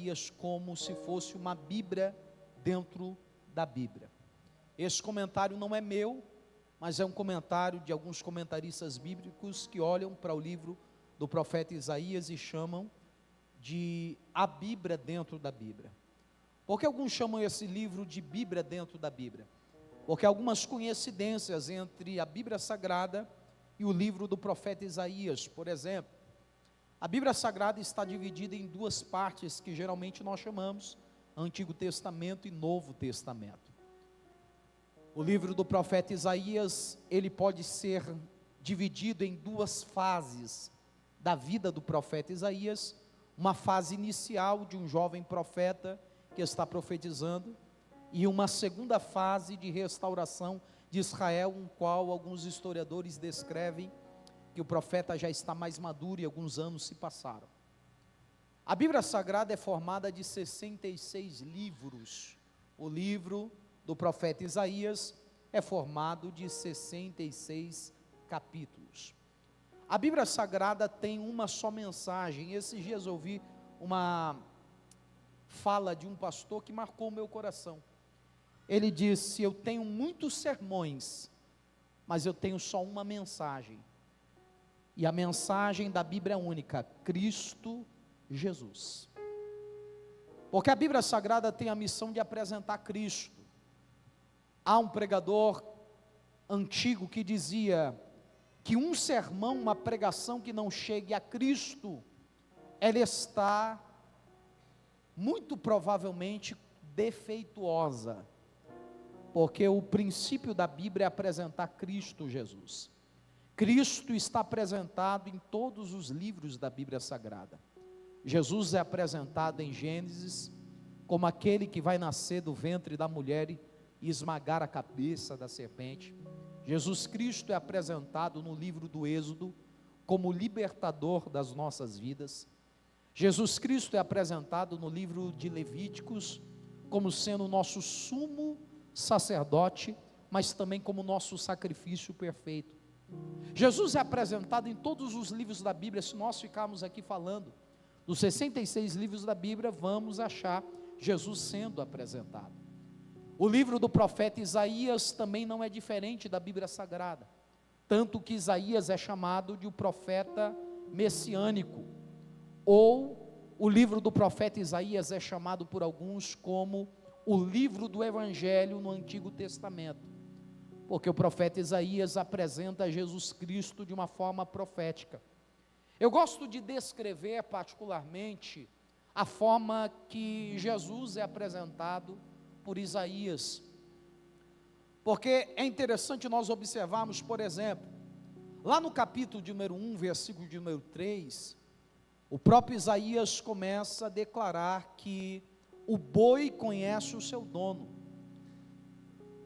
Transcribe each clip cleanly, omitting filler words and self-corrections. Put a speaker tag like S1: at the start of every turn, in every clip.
S1: Isaías como se fosse uma Bíblia dentro da Bíblia. Esse comentário não é meu, mas é um comentário de alguns comentaristas bíblicos que olham para o livro do profeta Isaías e chamam de a Bíblia dentro da Bíblia. Por que alguns chamam esse livro de Bíblia dentro da Bíblia? Porque há algumas coincidências entre a Bíblia Sagrada e o livro do profeta Isaías. Por exemplo, a Bíblia Sagrada está dividida em duas partes que geralmente nós chamamos Antigo Testamento e Novo Testamento. O livro do profeta Isaías, ele pode ser dividido em duas fases da vida do profeta Isaías, uma fase inicial de um jovem profeta que está profetizando, e uma segunda fase de restauração de Israel, um qual alguns historiadores descrevem que o profeta já está mais maduro e alguns anos se passaram. A Bíblia Sagrada é formada de 66 livros. O livro do profeta Isaías é formado de 66 capítulos. A Bíblia Sagrada tem uma só mensagem. Esses dias eu ouvi uma fala de um pastor que marcou o meu coração. Ele disse: eu tenho muitos sermões, mas eu tenho só uma mensagem. E a mensagem da Bíblia é única: Cristo Jesus. Porque a Bíblia Sagrada tem a missão de apresentar Cristo. Há um pregador antigo que dizia que um sermão, uma pregação que não chegue a Cristo, ela está muito provavelmente defeituosa, porque o princípio da Bíblia é apresentar Cristo Jesus. Cristo está apresentado em todos os livros da Bíblia Sagrada. Jesus é apresentado em Gênesis como aquele que vai nascer do ventre da mulher e esmagar a cabeça da serpente. Jesus Cristo é apresentado no livro do Êxodo como libertador das nossas vidas. Jesus Cristo é apresentado no livro de Levíticos como sendo o nosso sumo sacerdote, mas também como nosso sacrifício perfeito. Jesus é apresentado em todos os livros da Bíblia. Se nós ficarmos aqui falando dos 66 livros da Bíblia, vamos achar Jesus sendo apresentado. O livro do profeta Isaías também não é diferente da Bíblia Sagrada, tanto que Isaías é chamado de o profeta messiânico, ou o livro do profeta Isaías é chamado por alguns como o livro do Evangelho no Antigo Testamento, porque o profeta Isaías apresenta Jesus Cristo de uma forma profética. Eu gosto de descrever particularmente a forma que Jesus é apresentado por Isaías, porque é interessante nós observarmos, por exemplo, lá no capítulo de número 1, versículo de número 3, o próprio Isaías começa a declarar que o boi conhece o seu dono,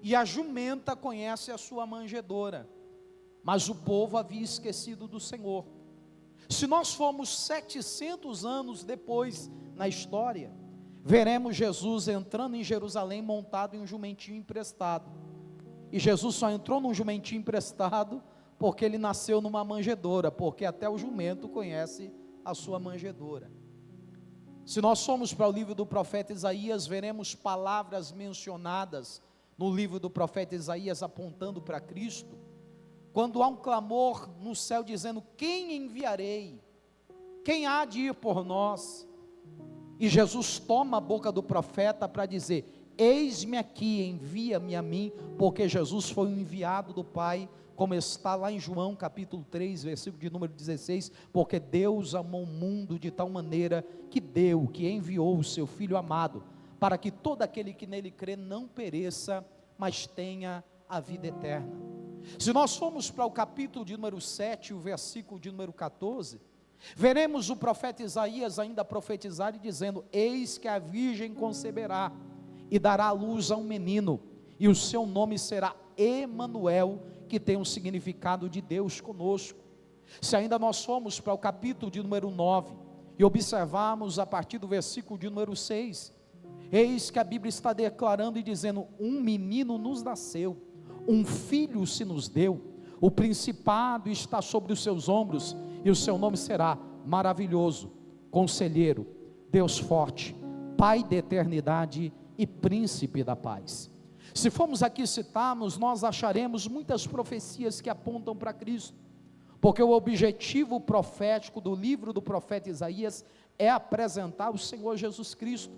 S1: e a jumenta conhece a sua manjedoura, mas o povo havia esquecido do Senhor. Se nós formos 700 anos depois na história, veremos Jesus entrando em Jerusalém montado em um jumentinho emprestado, e Jesus só entrou num jumentinho emprestado porque ele nasceu numa manjedoura, porque até o jumento conhece a sua manjedoura. Se nós formos para o livro do profeta Isaías, veremos palavras mencionadas no livro do profeta Isaías apontando para Cristo, quando há um clamor no céu dizendo: quem enviarei? Quem há de ir por nós? E Jesus toma a boca do profeta para dizer: eis-me aqui, envia-me a mim, porque Jesus foi o enviado do Pai, como está lá em João capítulo 3, versículo de número 16, porque Deus amou o mundo de tal maneira que deu, que enviou o seu Filho amado, para que todo aquele que nele crê não pereça, mas tenha a vida eterna. Se nós formos para o capítulo de número 7, o versículo de número 14, veremos o profeta Isaías ainda profetizar e dizendo: eis que a virgem conceberá e dará à luz a um menino, e o seu nome será Emanuel, que tem um significado de Deus conosco. Se ainda nós formos para o capítulo de número 9 e observarmos a partir do versículo de número 6, eis que a Bíblia está declarando e dizendo: um menino nos nasceu, um filho se nos deu, o principado está sobre os seus ombros, e o seu nome será Maravilhoso, Conselheiro, Deus Forte, Pai da eternidade e Príncipe da paz. Se formos aqui citarmos, nós acharemos muitas profecias que apontam para Cristo, porque o objetivo profético do livro do profeta Isaías é apresentar o Senhor Jesus Cristo.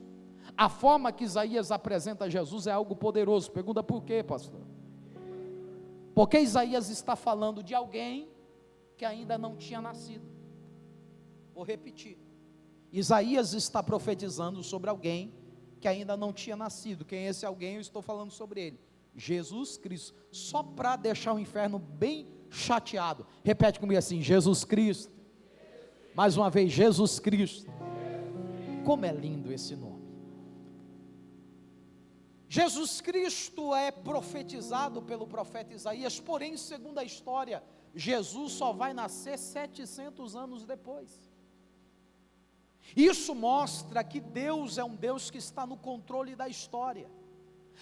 S1: A forma que Isaías apresenta Jesus é algo poderoso. Pergunta por quê, pastor? Porque Isaías está falando de alguém que ainda não tinha nascido. Vou repetir. Isaías está profetizando sobre alguém que ainda não tinha nascido. Quem é esse alguém? Eu estou falando sobre ele, Jesus Cristo. Só para deixar o inferno bem chateado, repete comigo assim: Jesus Cristo. Mais uma vez, Jesus Cristo. Como é lindo esse nome. Jesus Cristo é profetizado pelo profeta Isaías, porém, segundo a história, Jesus só vai nascer 700 anos depois. Isso mostra que Deus é um Deus que está no controle da história.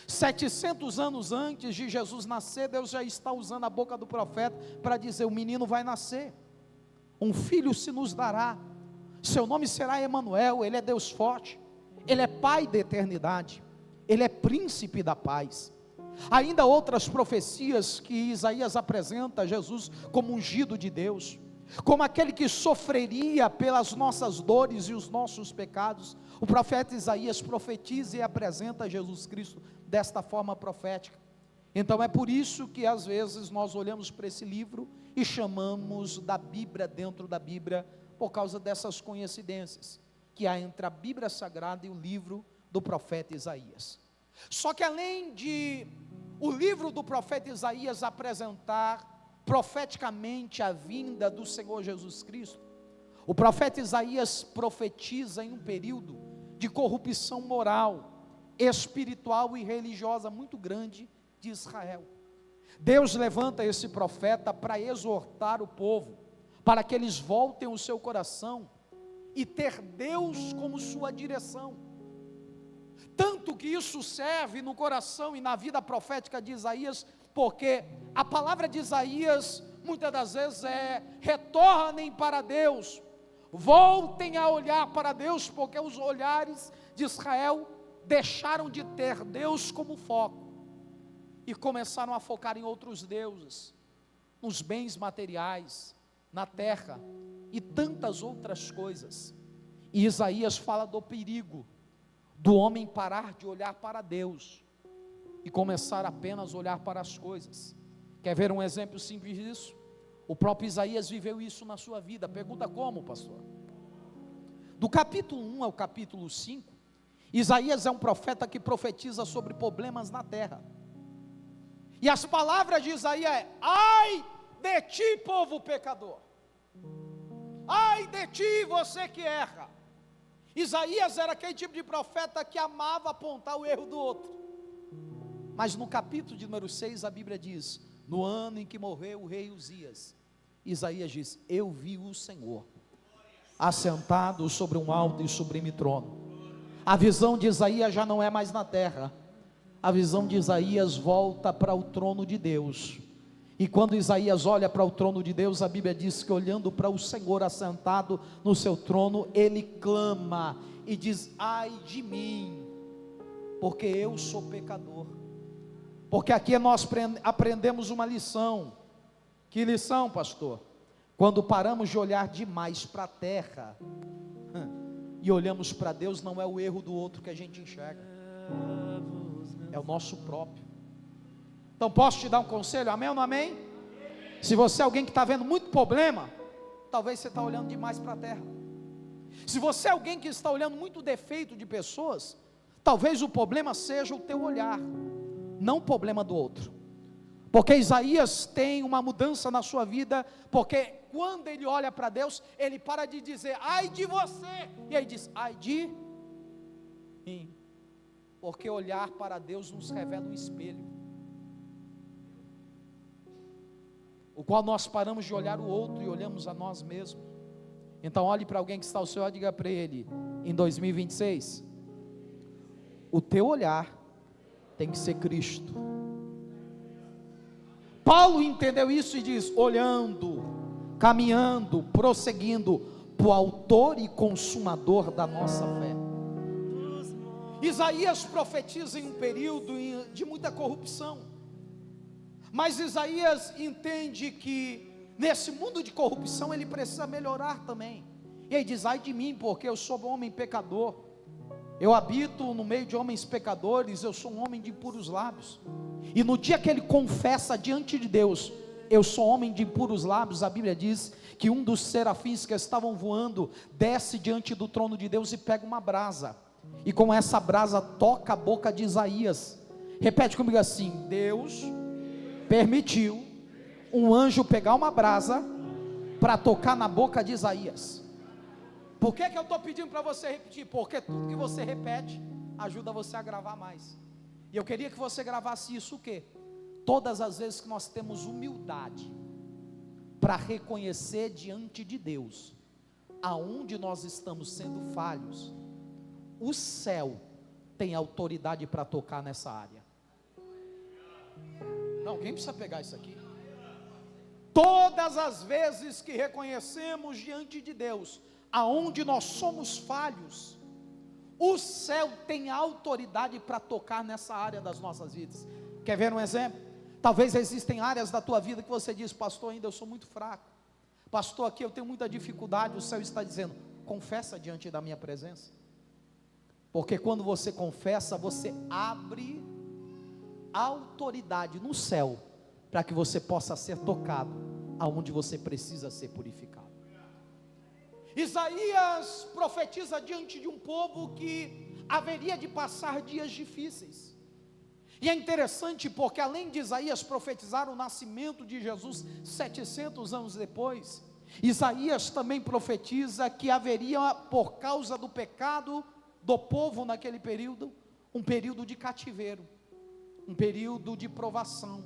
S1: 700 anos antes de Jesus nascer, Deus já está usando a boca do profeta para dizer: o menino vai nascer, um filho se nos dará, seu nome será Emanuel. Ele é Deus forte, Ele é Pai da eternidade, Ele é Príncipe da paz. Ainda outras profecias que Isaías apresenta Jesus como ungido de Deus, como aquele que sofreria pelas nossas dores e os nossos pecados. O profeta Isaías profetiza e apresenta Jesus Cristo desta forma profética. Então é por isso que às vezes nós olhamos para esse livro e chamamos da Bíblia dentro da Bíblia, por causa dessas coincidências que há entre a Bíblia Sagrada e o livro do profeta Isaías. Só que além de o livro do profeta Isaías apresentar profeticamente a vinda do Senhor Jesus Cristo, o profeta Isaías profetiza em um período de corrupção moral, espiritual e religiosa muito grande de Israel. Deus levanta esse profeta para exortar o povo, para que eles voltem o seu coração e ter Deus como sua direção. Tanto que isso serve no coração e na vida profética de Isaías, porque a palavra de Isaías muitas das vezes é: retornem para Deus, voltem a olhar para Deus, porque os olhares de Israel deixaram de ter Deus como foco e começaram a focar em outros deuses, nos bens materiais, na terra e tantas outras coisas. E Isaías fala do perigo do homem parar de olhar para Deus e começar apenas a olhar para as coisas. Quer ver um exemplo simples disso? O próprio Isaías viveu isso na sua vida. Pergunta como, pastor? Do capítulo 1 ao capítulo 5, Isaías é um profeta que profetiza sobre problemas na terra. E as palavras de Isaías é: ai de ti, povo pecador, ai de ti, você que erra. Isaías era aquele tipo de profeta que amava apontar o erro do outro. Mas no capítulo de número 6 a Bíblia diz: no ano em que morreu o rei Uzias, Isaías diz: eu vi o Senhor assentado sobre um alto e sublime trono. A visão de Isaías já não é mais na terra, a visão de Isaías volta para o trono de Deus. E quando Isaías olha para o trono de Deus, a Bíblia diz que olhando para o Senhor assentado no seu trono, ele clama e diz: ai de mim, porque eu sou pecador. Porque aqui nós aprendemos uma lição. Que lição, pastor? Quando paramos de olhar demais para a terra e olhamos para Deus, não é o erro do outro que a gente enxerga, é o nosso próprio. Então posso te dar um conselho, amém ou não amém? Se você é alguém que está vendo muito problema, talvez você está olhando demais para a terra. Se você é alguém que está olhando muito defeito de pessoas, talvez o problema seja o teu olhar, não o problema do outro. Porque Isaías tem uma mudança na sua vida, porque quando ele olha para Deus, ele para de dizer ai de você, e aí diz ai de mim, porque olhar para Deus nos revela um espelho, o qual nós paramos de olhar o outro e olhamos a nós mesmos. Então olhe para alguém que está ao seu lado e diga para ele: em 2026, o teu olhar tem que ser Cristo. Paulo entendeu isso e diz: olhando, caminhando, prosseguindo para o autor e consumador da nossa fé. Isaías profetiza em um período de muita corrupção, mas Isaías entende que nesse mundo de corrupção ele precisa melhorar também. E ele diz: ai de mim, porque eu sou um homem pecador, eu habito no meio de homens pecadores, eu sou um homem de impuros lábios. E no dia que ele confessa diante de Deus: eu sou homem de impuros lábios, a Bíblia diz que um dos serafins que estavam voando desce diante do trono de Deus e pega uma brasa, e com essa brasa toca a boca de Isaías. Repete comigo assim: Deus permitiu um anjo pegar uma brasa para tocar na boca de Isaías. Por que eu estou pedindo para você repetir? Porque tudo que você repete ajuda você a gravar mais. E eu queria que você gravasse isso, o quê? Todas as vezes que nós temos humildade para reconhecer diante de Deus aonde nós estamos sendo falhos, o céu tem autoridade para tocar nessa área. Não, alguém precisa pegar isso aqui. Todas as vezes que reconhecemos diante de Deus aonde nós somos falhos, o céu tem autoridade para tocar nessa área das nossas vidas. Quer ver um exemplo? Talvez existem áreas da tua vida que você diz: pastor, ainda eu sou muito fraco, pastor, aqui eu tenho muita dificuldade. O céu está dizendo: confessa diante da minha presença, porque quando você confessa, você abre autoridade no céu, para que você possa ser tocado aonde você precisa ser purificado. Isaías profetiza diante de um povo que haveria de passar dias difíceis. E é interessante porque além de Isaías profetizar o nascimento de Jesus 700 anos depois, Isaías também profetiza que haveria, por causa do pecado do povo naquele período, um período de cativeiro, um período de provação,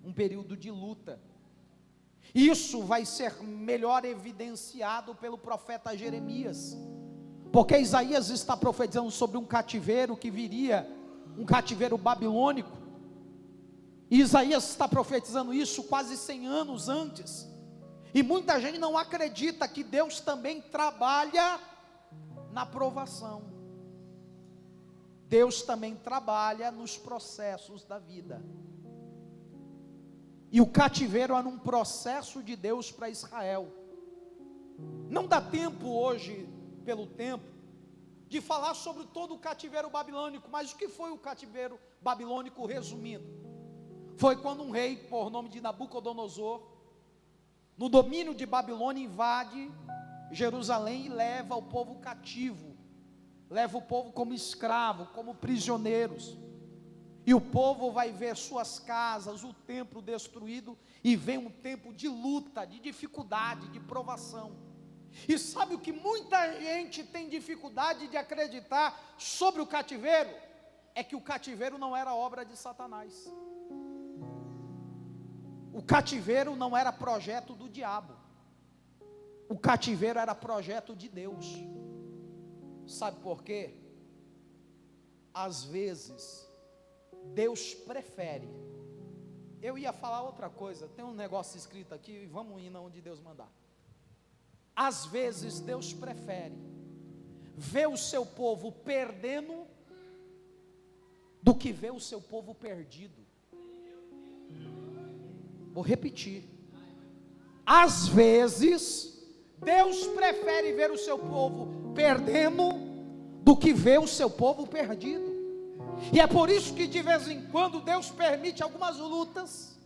S1: um período de luta. Isso vai ser melhor evidenciado pelo profeta Jeremias, porque Isaías está profetizando sobre um cativeiro que viria, um cativeiro babilônico. E Isaías está profetizando isso quase 100 anos antes, e muita gente não acredita que Deus também trabalha na provação. Deus também trabalha nos processos da vida. E o cativeiro era um processo de Deus para Israel. Não dá tempo hoje, pelo tempo, de falar sobre todo o cativeiro babilônico. Mas o que foi o cativeiro babilônico resumindo? Foi quando um rei, por nome de Nabucodonosor, no domínio de Babilônia, invade Jerusalém e leva o povo cativo, leva o povo como escravo, como prisioneiros. E o povo vai ver suas casas, o templo destruído, e vem um tempo de luta, de dificuldade, de provação. E sabe o que muita gente tem dificuldade de acreditar sobre o cativeiro? É que o cativeiro não era obra de Satanás. O cativeiro não era projeto do diabo. O cativeiro era projeto de Deus. Sabe por quê? Às vezes Deus prefere. Eu ia falar outra coisa, tem um negócio escrito aqui, vamos ir onde Deus mandar. Às vezes Deus prefere ver o seu povo perdendo do que ver o seu povo perdido. Vou repetir. Às vezes Deus prefere ver o seu povo perdendo do que ver o seu povo perdido. E é por isso que de vez em quando Deus permite algumas lutas,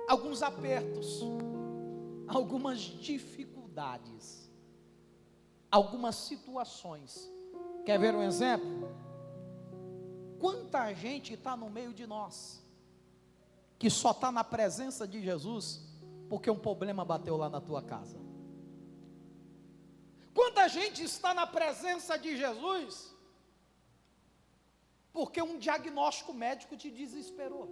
S1: alguns apertos, algumas dificuldades, algumas situações. Quer ver um exemplo? Quanta gente está no meio de nós que só está na presença de Jesus porque um problema bateu lá na tua casa? Quanta gente está na presença de Jesus porque um diagnóstico médico te desesperou?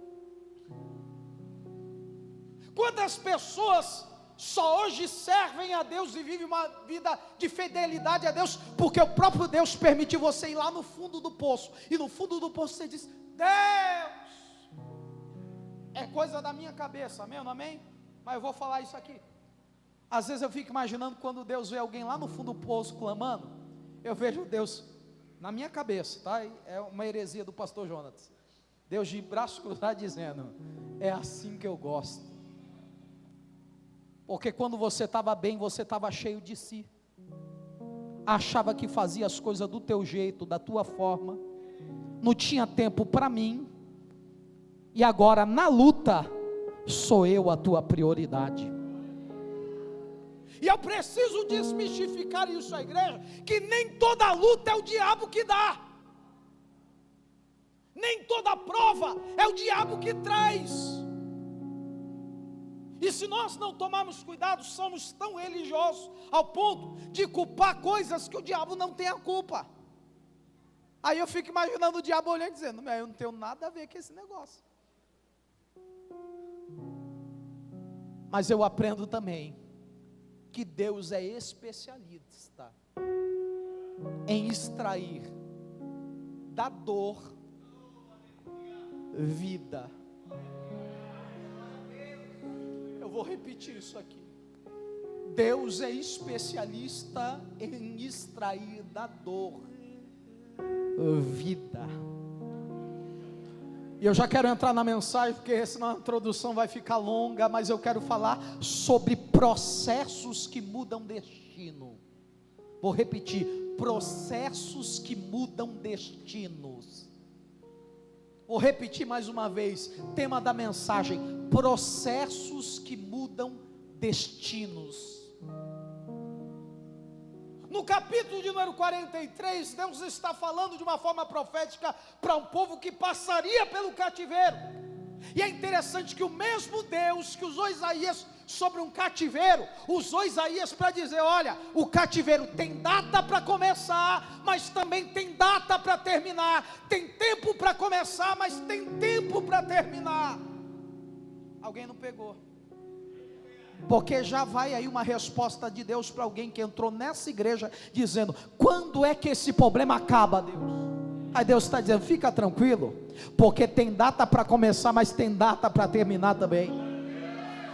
S1: Quantas pessoas só hoje servem a Deus e vivem uma vida de fidelidade a Deus porque o próprio Deus permitiu você ir lá no fundo do poço, e no fundo do poço você diz: Deus, é coisa da minha cabeça, amém ou não amém? Mas eu vou falar isso aqui. Às vezes eu fico imaginando quando Deus vê alguém lá no fundo do poço clamando, eu vejo Deus na minha cabeça, tá? É uma heresia do pastor Jonas. Deus de braço cruzado dizendo: é assim que eu gosto. Porque quando você estava bem, você estava cheio de si, achava que fazia as coisas do teu jeito, da tua forma, não tinha tempo para mim, e agora na luta, sou eu a tua prioridade. E eu preciso desmistificar isso à igreja, que nem toda luta é o diabo que dá, nem toda prova é o diabo que traz. E se nós não tomarmos cuidado, somos tão religiosos ao ponto de culpar coisas que o diabo não tem a culpa. Aí eu fico imaginando o diabo olhando e dizendo: eu não tenho nada a ver com esse negócio. Mas eu aprendo também que Deus é especialista em extrair da dor vida. Eu vou repetir isso aqui. Deus é especialista em extrair da dor vida. E eu já quero entrar na mensagem, porque senão a introdução vai ficar longa, mas eu quero falar sobre processos que mudam destino. Vou repetir: processos que mudam destinos. Vou repetir mais uma vez, tema da mensagem: processos que mudam destinos. No capítulo de número 43, Deus está falando de uma forma profética para um povo que passaria pelo cativeiro. E é interessante que o mesmo Deus que usou Isaías sobre um cativeiro, usou Isaías para dizer: olha, o cativeiro tem data para começar, mas também tem data para terminar. Tem tempo para começar, mas tem tempo para terminar. Alguém não pegou? Porque já vai aí uma resposta de Deus para alguém que entrou nessa igreja dizendo: quando é que esse problema acaba, Deus? Aí Deus está dizendo: fica tranquilo, porque tem data para começar, mas tem data para terminar também.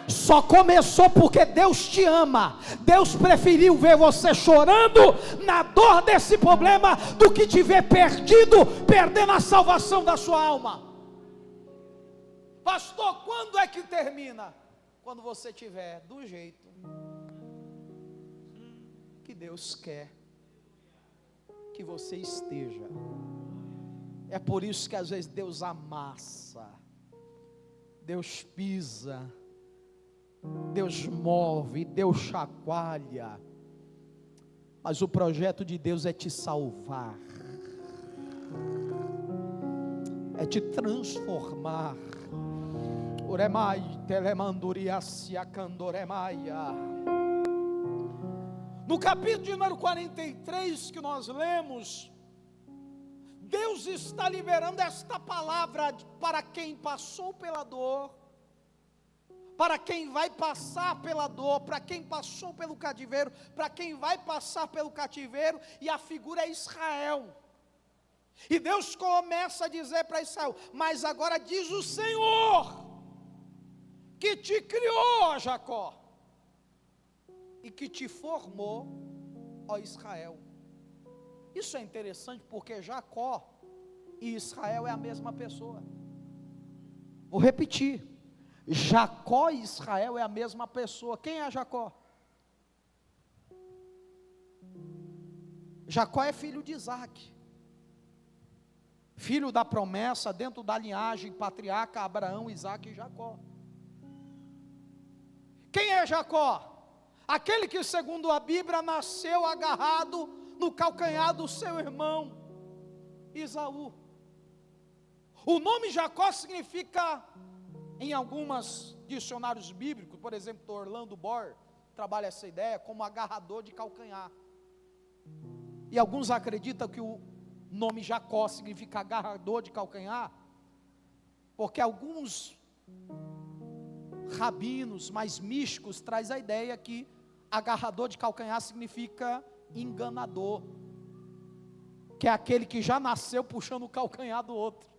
S1: Só começou porque Deus te ama. Deus preferiu ver você chorando na dor desse problema do que te ver perdido, perdendo a salvação da sua alma. Pastor, quando é que termina? Quando você estiver do jeito que Deus quer que você esteja. É por isso que às vezes Deus amassa, Deus pisa, Deus move, Deus chacoalha. Mas o projeto de Deus é te salvar, é te transformar. Uremai, telemanduriasia candoremaia. No capítulo de número 43 que nós lemos, Deus está liberando esta palavra para quem passou pela dor, para quem vai passar pela dor, para quem passou pelo cativeiro, para quem vai passar pelo cativeiro, e a figura é Israel. E Deus começa a dizer para Israel: mas agora diz o Senhor, que te criou, Jacó, e que te formou, ó Israel. Isso é interessante, porque Jacó e Israel é a mesma pessoa. Vou repetir: Jacó e Israel é a mesma pessoa. Quem é Jacó? Jacó é filho de Isaac, filho da promessa dentro da linhagem patriarca Abraão, Isaac e Jacó. Quem é Jacó? Aquele que, segundo a Bíblia, nasceu agarrado no calcanhar do seu irmão Esaú. O nome Jacó significa, em alguns dicionários bíblicos, por exemplo, do Orlando Bohr, trabalha essa ideia como agarrador de calcanhar. E alguns acreditam que o nome Jacó significa agarrador de calcanhar, porque alguns rabinos mais místicos traz a ideia que agarrador de calcanhar significa enganador, que é aquele que já nasceu puxando o calcanhar do outro.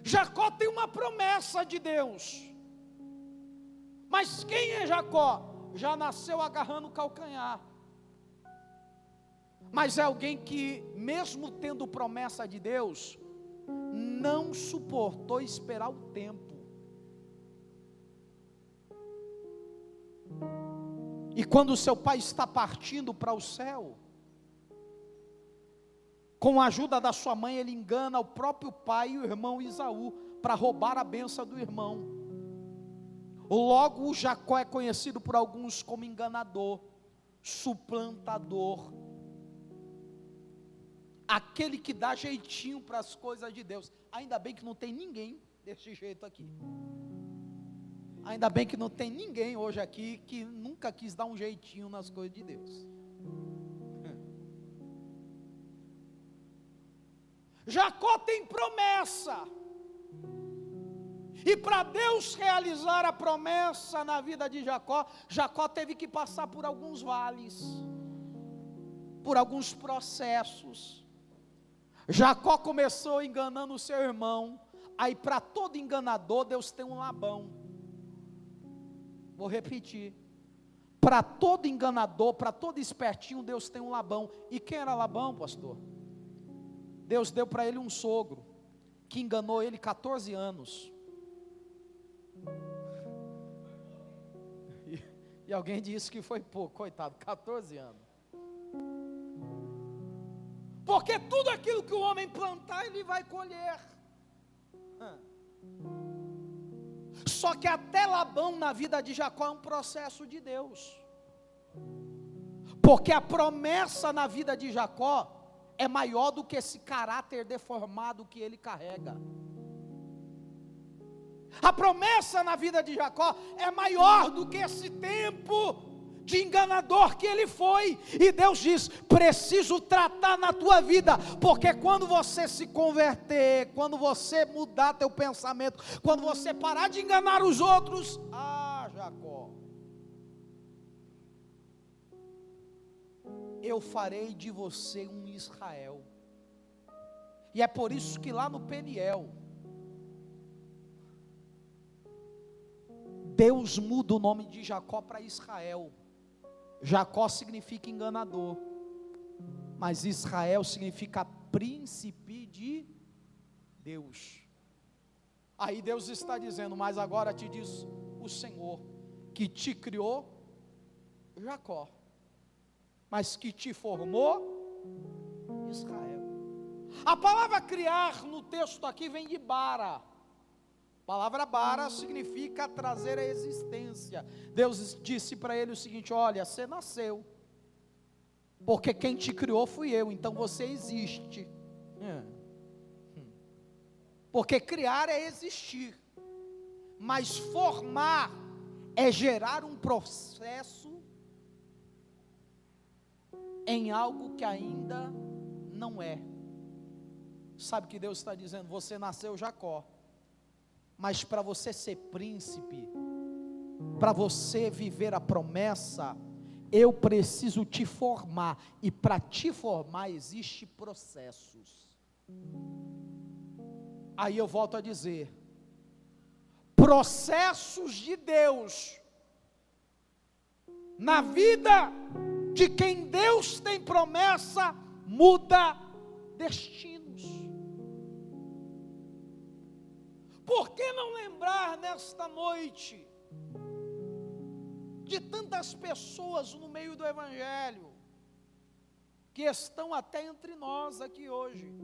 S1: Jacó tem uma promessa de Deus, mas quem é Jacó? Já nasceu agarrando o calcanhar. mas é alguém que, mesmo tendo promessa de Deus, não suportou esperar o tempo. E quando seu pai está partindo para o céu, com a ajuda da sua mãe, ele engana o próprio pai e o irmão Esaú, para roubar a bênção do irmão. Logo, Jacó é conhecido por alguns como enganador, suplantador, aquele que dá jeitinho para as coisas de Deus. Ainda bem que não tem ninguém desse jeito aqui. Ainda bem que não tem ninguém hoje aqui que nunca quis dar um jeitinho nas coisas de Deus. Jacó tem promessa, e para Deus realizar a promessa na vida de Jacó, Jacó teve que passar por alguns vales, por alguns processos. Jacó começou enganando o seu irmão. Aí para todo enganador Deus tem um Labão. Vou repetir, para todo enganador, para todo espertinho, Deus tem um Labão. E quem era Labão, pastor? Deus deu para ele um sogro, que enganou ele 14 anos, e alguém disse que foi pouco, coitado, 14 anos, porque tudo aquilo que o homem plantar, ele vai colher. Só que até Labão na vida de Jacó é um processo de Deus, porque a promessa na vida de Jacó é maior do que esse caráter deformado que ele carrega. A promessa na vida de Jacó é maior do que esse tempo de enganador que ele foi. E Deus diz: preciso tratar na tua vida, porque quando você se converter, quando você mudar teu pensamento, quando você parar de enganar os outros, Jacó, eu farei de você um Israel. E é por isso que lá no Peniel, Deus muda o nome de Jacó para Israel. Jacó significa enganador, mas Israel significa príncipe de Deus. Aí Deus está dizendo: mas agora te diz o Senhor, que te criou, Jacó, mas que te formou, Israel. A palavra criar no texto aqui vem de bara. A palavra bara significa trazer a existência. Deus disse para ele o seguinte: olha, você nasceu, porque quem te criou fui eu, então você existe. Porque criar é existir, mas formar é gerar um processo em algo que ainda não é. Sabe o que Deus está dizendo? Você nasceu Jacó, mas para você ser príncipe, para você viver a promessa, eu preciso te formar, e para te formar existe processos. Aí eu volto a dizer, processos de Deus na vida de quem Deus tem promessa muda destinos. Por que não lembrar nesta noite de tantas pessoas no meio do Evangelho, que estão até entre nós aqui hoje,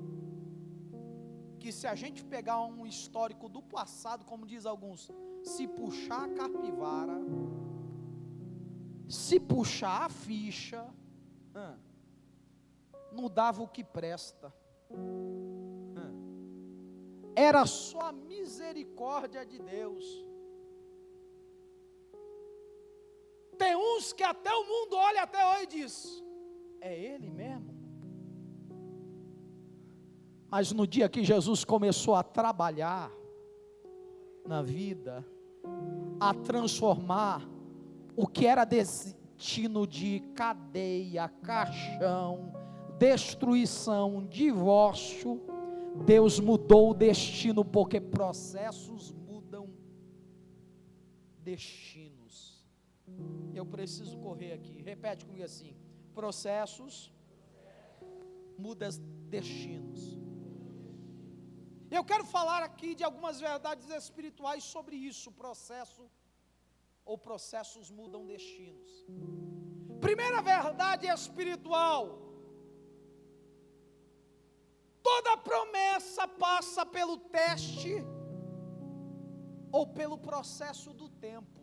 S1: que se a gente pegar um histórico do passado, como diz alguns, se puxar a capivara, se puxar a ficha, não dava o que presta. Era só a misericórdia de Deus. Tem uns que até o mundo olha até hoje e diz: é ele mesmo? Mas no dia que Jesus começou a trabalhar na vida, a transformar o que era destino de cadeia, caixão, destruição, divórcio, Deus mudou o destino, porque processos mudam destinos. Eu preciso correr aqui, repete comigo assim: processos muda destinos. Eu quero falar aqui de algumas verdades espirituais sobre isso, processos mudam destinos. Primeira verdade espiritual: toda promessa passa pelo teste ou pelo processo do tempo.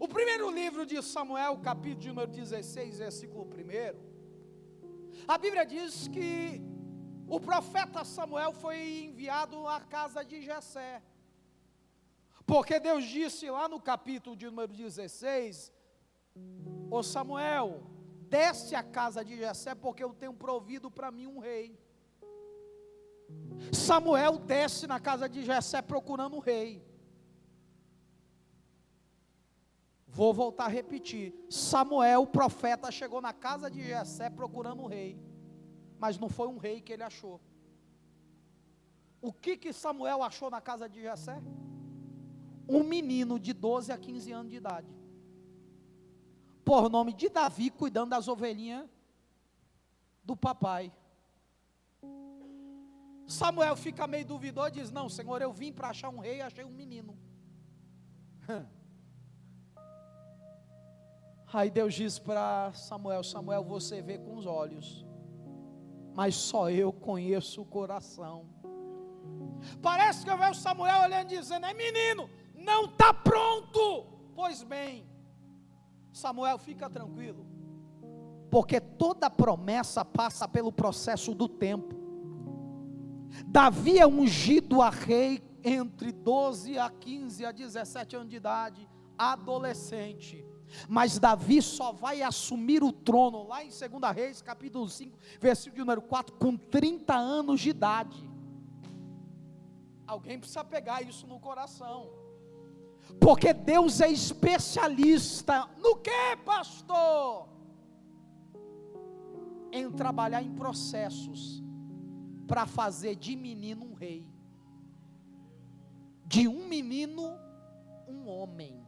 S1: O primeiro livro de Samuel, capítulo número 16, versículo 1, a Bíblia diz que o profeta Samuel foi enviado à casa de Jessé, porque Deus disse lá no capítulo de número 16, ô Samuel, desce à casa de Jessé, porque eu tenho provido para mim um rei. Samuel desce na casa de Jessé procurando um rei. Vou voltar a repetir, Samuel, o profeta, chegou na casa de Jessé procurando um rei, mas não foi um rei que ele achou. O que Samuel achou na casa de Jessé? Um menino de 12 a 15 anos de idade, por nome de Davi, cuidando das ovelhinhas do papai. Samuel fica meio duvidoso e diz: não, Senhor, eu vim para achar um rei, achei um menino. Aí Deus diz para Samuel: Samuel, você vê com os olhos, mas só eu conheço o coração. Parece que eu vejo Samuel olhando e dizendo: é menino, não está pronto. Pois bem, Samuel, fica tranquilo, porque toda promessa passa pelo processo do tempo. Davi é ungido a rei entre 12 a 15 a 17 anos de idade, adolescente. Mas Davi só vai assumir o trono lá em 2 Reis, capítulo 5, versículo número 4, com 30 anos de idade. Alguém precisa pegar isso no coração, porque Deus é especialista no que, pastor? Em trabalhar em processos para fazer de menino um rei, de um menino um homem.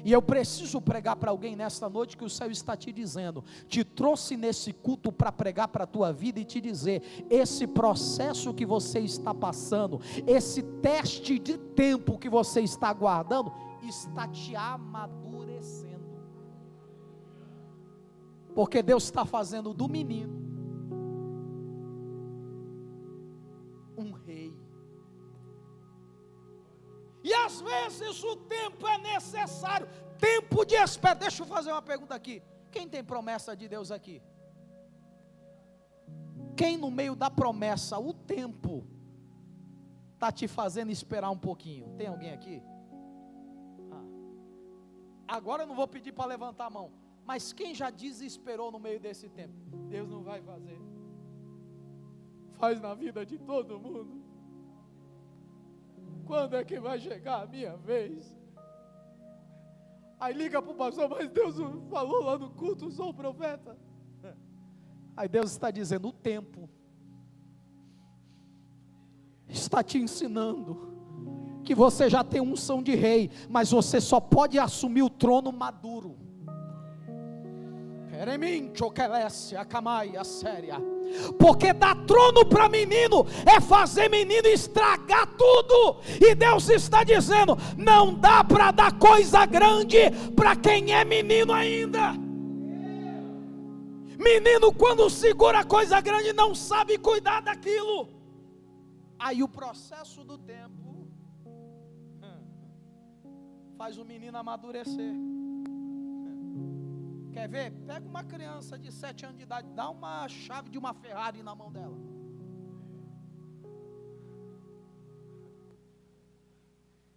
S1: E eu preciso pregar para alguém nesta noite que o céu está te dizendo, te trouxe nesse culto para pregar para a tua vida e te dizer: esse processo que você está passando, esse teste de tempo que você está aguardando, está te amadurecendo, porque Deus está fazendo do menino um rei. E às vezes o tempo é necessário, tempo de espera. Deixa eu fazer uma pergunta aqui: quem tem promessa de Deus aqui? Quem no meio da promessa, o tempo está te fazendo esperar um pouquinho? Tem alguém aqui? Agora eu não vou pedir para levantar a mão, mas quem já desesperou no meio desse tempo? Deus não vai fazer. Faz na vida de todo mundo. Quando é que vai chegar a minha vez? Aí liga para o pastor: mas Deus falou lá no culto, sou o profeta. Aí Deus está dizendo: o tempo está te ensinando que você já tem unção de rei, mas você só pode assumir o trono maduro. Porque dar trono para menino é fazer menino estragar tudo. E Deus está dizendo: não dá para dar coisa grande para quem é menino ainda. Menino, quando segura coisa grande, não sabe cuidar daquilo. Aí o processo do tempo faz o menino amadurecer. Quer ver? Pega uma criança de 7 anos de idade, dá uma chave de uma Ferrari na mão dela.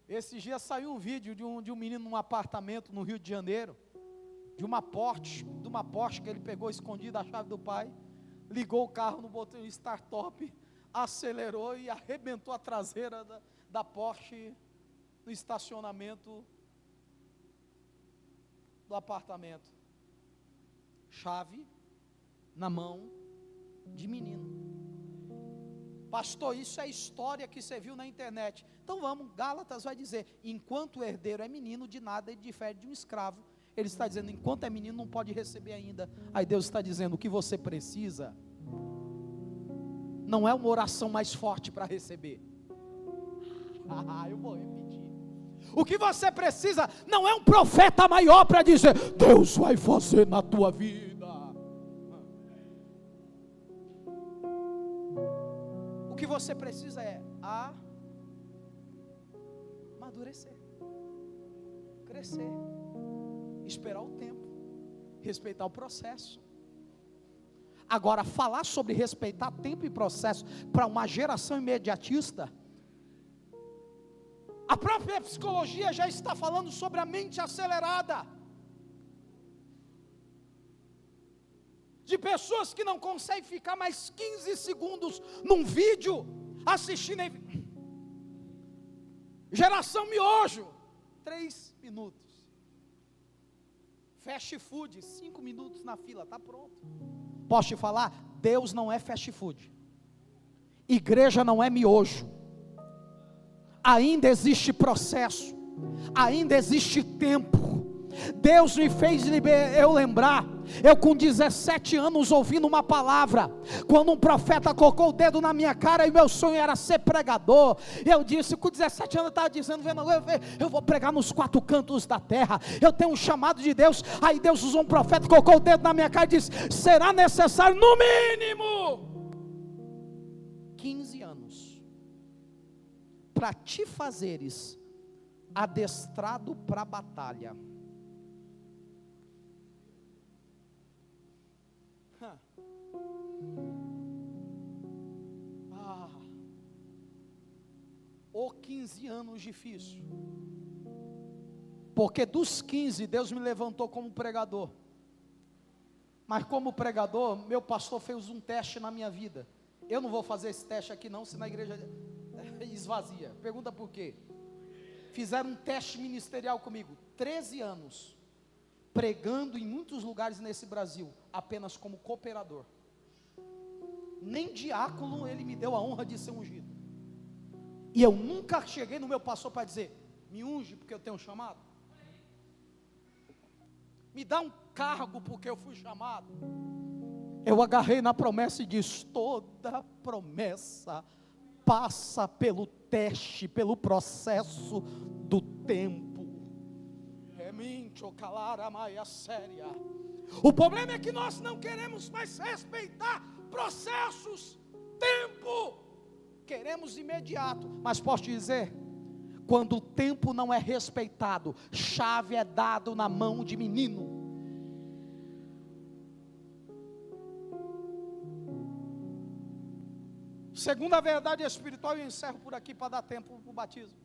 S1: Esses dias saiu um vídeo de um menino num apartamento no Rio de Janeiro, de uma Porsche que ele pegou escondida a chave do pai, ligou o carro no botão start-top, acelerou e arrebentou a traseira da Porsche no estacionamento do apartamento. Chave na mão de menino. Pastor, isso é história que você viu na internet. Então vamos, Gálatas vai dizer: enquanto o herdeiro é menino, de nada ele difere de um escravo. Ele está dizendo, enquanto é menino não pode receber ainda. Aí Deus está dizendo, o que você precisa não é uma oração mais forte para receber. Eu vou repetir. O que você precisa não é um profeta maior para dizer, Deus vai fazer na tua vida. O que você precisa é amadurecer, crescer, esperar o tempo, respeitar o processo. Agora, falar sobre respeitar tempo e processo para uma geração imediatista, a própria psicologia já está falando sobre a mente acelerada, de pessoas que não conseguem ficar mais 15 segundos num vídeo, assistindo, geração miojo, 3 minutos, fast food, 5 minutos na fila, está pronto. Posso te falar, Deus não é fast food, igreja não é miojo, ainda existe processo, ainda existe tempo. Deus me fez eu lembrar, eu com 17 anos ouvindo uma palavra, quando um profeta colocou o dedo na minha cara e meu sonho era ser pregador, eu disse, com 17 anos eu estava dizendo, eu vou pregar nos 4 cantos da terra, eu tenho um chamado de Deus. Aí Deus usou um profeta, colocou o dedo na minha cara e disse, será necessário no mínimo 15 anos, para te fazeres adestrado para a batalha. Ou 15 anos difícil, porque dos 15 Deus me levantou como pregador, mas como pregador, meu pastor fez um teste na minha vida. Eu não vou fazer esse teste aqui não, senão a igreja esvazia. Pergunta por quê? Fizeram um teste ministerial comigo, 13 anos, pregando em muitos lugares nesse Brasil, apenas como cooperador. Nem diácono ele me deu a honra de ser ungido. E eu nunca cheguei no meu pastor para dizer, me unge porque eu tenho um chamado, me dá um cargo porque eu fui chamado. Eu agarrei na promessa e disse, toda promessa passa pelo teste, pelo processo do tempo. O problema é que nós não queremos mais respeitar processos, tempo, queremos imediato. Mas posso te dizer, quando o tempo não é respeitado, chave é dado na mão de menino. Segunda verdade espiritual, eu encerro por aqui para dar tempo para o batismo.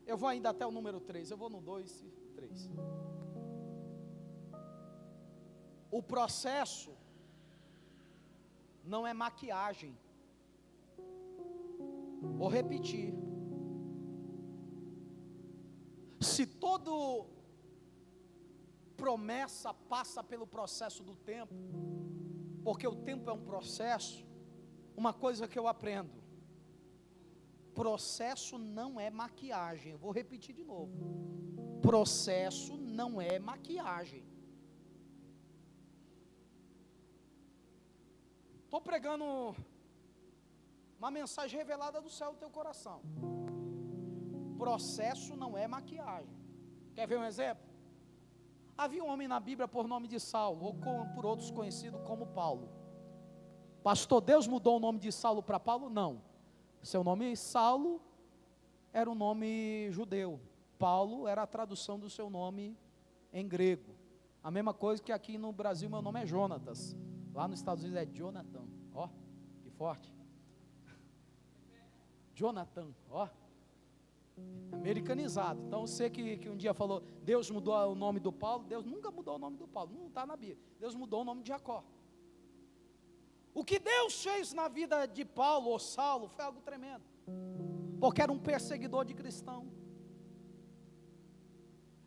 S1: Eu vou ainda até o número 3, eu vou no 2 e 3. O processo não é maquiagem. Vou repetir. Se todo promessa passa pelo processo do tempo, porque o tempo é um processo, uma coisa que eu aprendo, processo não é maquiagem. Eu vou repetir de novo, processo não é maquiagem. Estou pregando uma mensagem revelada do céu do teu coração. Processo não é maquiagem. Quer ver um exemplo? Havia um homem na Bíblia por nome de Saulo, ou por outros conhecido como Paulo. Pastor, Deus mudou o nome de Saulo para Paulo? Não. Seu nome Saulo era um nome judeu. Paulo era a tradução do seu nome em grego. A mesma coisa que aqui no Brasil meu nome é Jonatas. Lá nos Estados Unidos é Jonathan. Ó, que forte. Jonathan, ó. Americanizado. Então você que um dia falou, Deus mudou o nome do Paulo. Deus nunca mudou o nome do Paulo, não está na Bíblia. Deus mudou o nome de Jacó. O que Deus fez na vida de Paulo ou Saulo foi algo tremendo, porque era um perseguidor de cristão,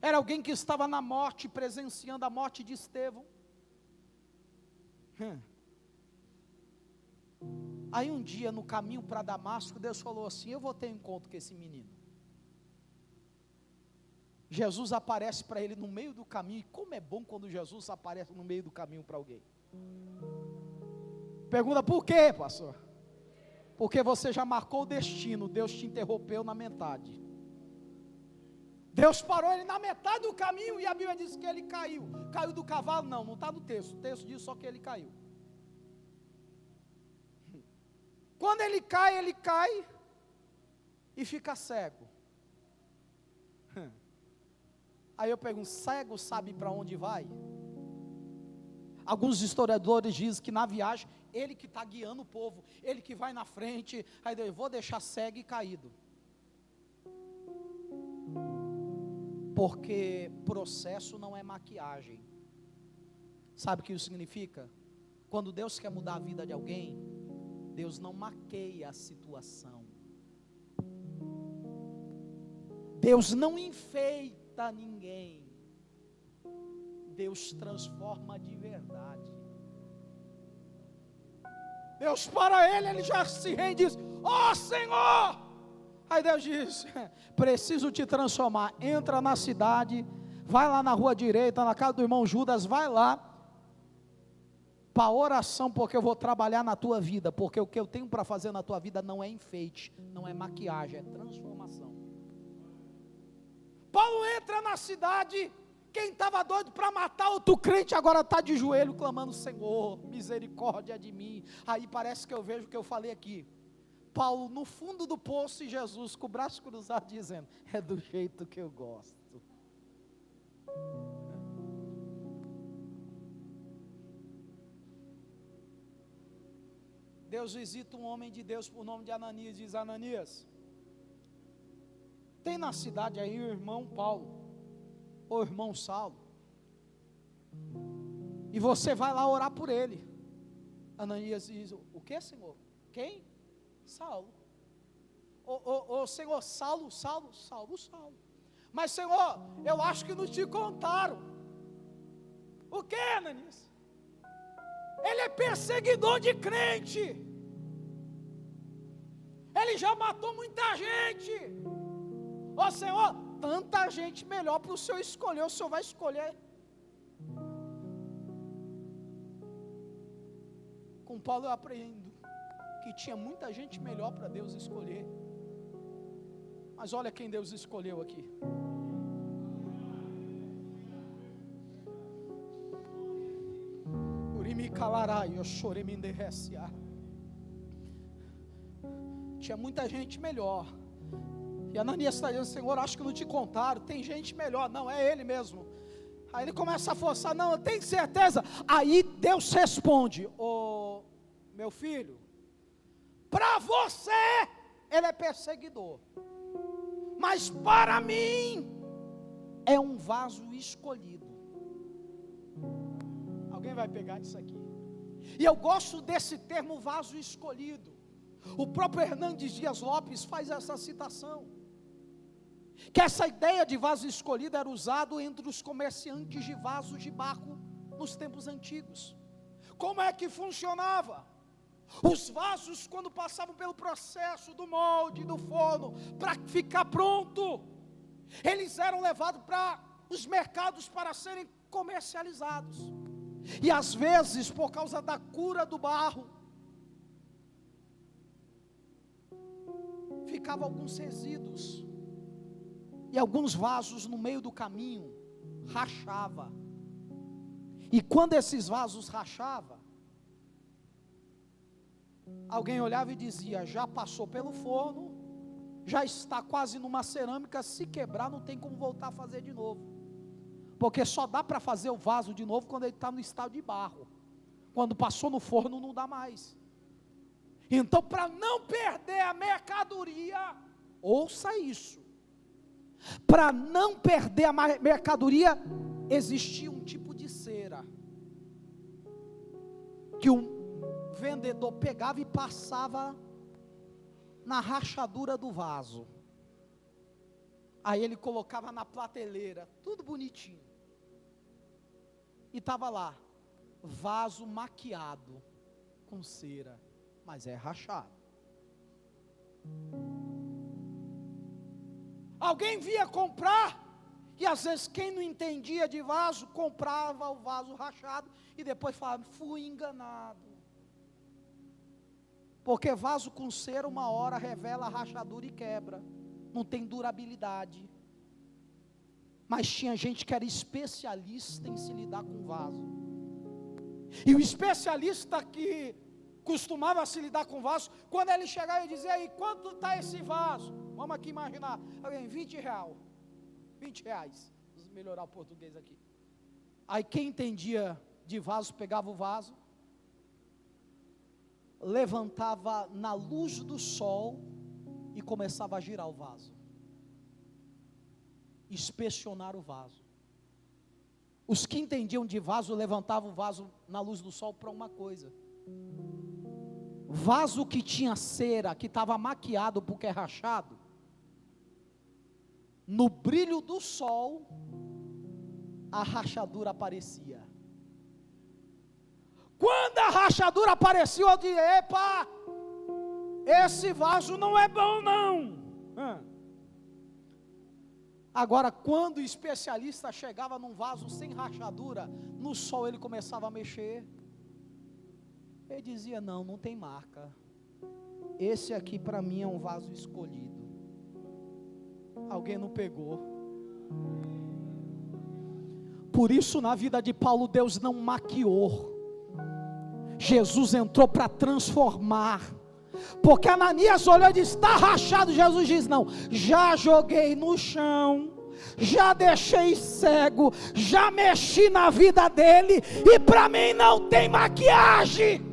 S1: era alguém que estava na morte, presenciando a morte de Estevão. Aí um dia no caminho para Damasco, Deus falou assim, eu vou ter um encontro com esse menino. Jesus aparece para ele no meio do caminho. E como é bom quando Jesus aparece no meio do caminho para alguém. Pergunta: por quê, pastor? Porque você já marcou o destino. Deus te interrompeu na metade. Deus parou ele na metade do caminho. E a Bíblia diz que ele caiu. Caiu do cavalo? Não está no texto. O texto diz só que ele caiu. Quando ele cai e fica cego. Aí eu pergunto: cego sabe para onde vai? Alguns historiadores dizem que na viagem, ele que está guiando o povo, ele que vai na frente. Aí eu vou deixar cego e caído. Porque processo não é maquiagem. Sabe o que isso significa? Quando Deus quer mudar a vida de alguém, Deus não maqueia a situação. Deus não enfeita ninguém. Deus transforma de verdade. Deus para ele já se rende e diz: ó Senhor! Aí Deus diz: preciso te transformar. Entra na cidade, vai lá na rua direita, na casa do irmão Judas, vai lá para oração, porque eu vou trabalhar na tua vida, porque o que eu tenho para fazer na tua vida não é enfeite, não é maquiagem, é transformação. Paulo entra na cidade, quem estava doido para matar outro crente, agora está de joelho clamando: Senhor, misericórdia de mim. Aí parece que eu vejo o que eu falei aqui, Paulo no fundo do poço e Jesus com o braço cruzado dizendo: é do jeito que eu gosto. Deus visita um homem de Deus por nome de Ananias e diz: Ananias, tem na cidade aí o irmão Paulo, ou irmão Saulo, e você vai lá orar por ele. Ananias diz: o que, Senhor? Quem? Saulo. Senhor, Saulo. Mas Senhor, eu acho que não te contaram. O que, Ananias? Ele é perseguidor de crente. Ele já matou muita gente. Ó Senhor, tanta gente melhor para o Senhor escolher. O Senhor vai escolher. Com Paulo eu aprendo que tinha muita gente melhor para Deus escolher. Mas olha quem Deus escolheu aqui. Tinha muita gente melhor. E Ananias está dizendo: Senhor, acho que não te contaram, tem gente melhor. Não, é ele mesmo. Aí ele começa a forçar: não, eu tenho certeza. Aí Deus responde: ô meu filho, para você ele é perseguidor, mas para mim é um vaso escolhido. Alguém vai pegar isso aqui? E eu gosto desse termo, vaso escolhido. O próprio Hernandes Dias Lopes faz essa citação, que essa ideia de vaso escolhido era usado entre os comerciantes de vasos de barro nos tempos antigos. Como é que funcionava? Os vasos, quando passavam pelo processo do molde, do forno, para ficar pronto, eles eram levados para os mercados para serem comercializados. E às vezes, por causa da cura do barro, ficavam alguns resíduos, e alguns vasos no meio do caminho rachava. E quando esses vasos rachavam, alguém olhava e dizia: já passou pelo forno, já está quase numa cerâmica, se quebrar não tem como voltar a fazer de novo, porque só dá para fazer o vaso de novo quando ele está no estado de barro. Quando passou no forno não dá mais. Então, para não perder a mercadoria, ouça isso, para não perder a mercadoria, existia um tipo de cera, que o vendedor pegava e passava na rachadura do vaso. Aí ele colocava na prateleira, tudo bonitinho, e estava lá, vaso maquiado com cera, mas é rachado. Alguém vinha comprar, E às vezes quem não entendia de vaso, comprava o vaso rachado e depois falava, fui enganado. Porque vaso com cera uma hora revela a rachadura e quebra. Não tem durabilidade. Mas tinha gente que era especialista em se lidar com vaso. E o especialista que costumava se lidar com vaso, quando ele chegava e dizia, aí, quanto está esse vaso? Vamos aqui imaginar, alguém, R$20. R$20. Vamos melhorar o português aqui. Aí quem entendia de vaso, pegava o vaso, levantava na luz do sol e começava a girar o vaso. Inspecionar o vaso. Os que entendiam de vaso, levantavam o vaso na luz do sol para uma coisa. Vaso que tinha cera, que estava maquiado porque é rachado, no brilho do sol, a rachadura aparecia. Quando a rachadura apareceu, eu disse, epa, esse vaso não é bom não. Agora, quando o especialista chegava num vaso sem rachadura, no sol ele começava a mexer, ele dizia, não tem marca, esse aqui para mim é um vaso escolhido. Alguém não pegou? Por isso na vida de Paulo Deus não maquiou, Jesus entrou para transformar. Porque Ananias olhou e disse, está rachado. Jesus diz, não, já joguei no chão, já deixei cego, já mexi na vida dele, e para mim não tem maquiagem.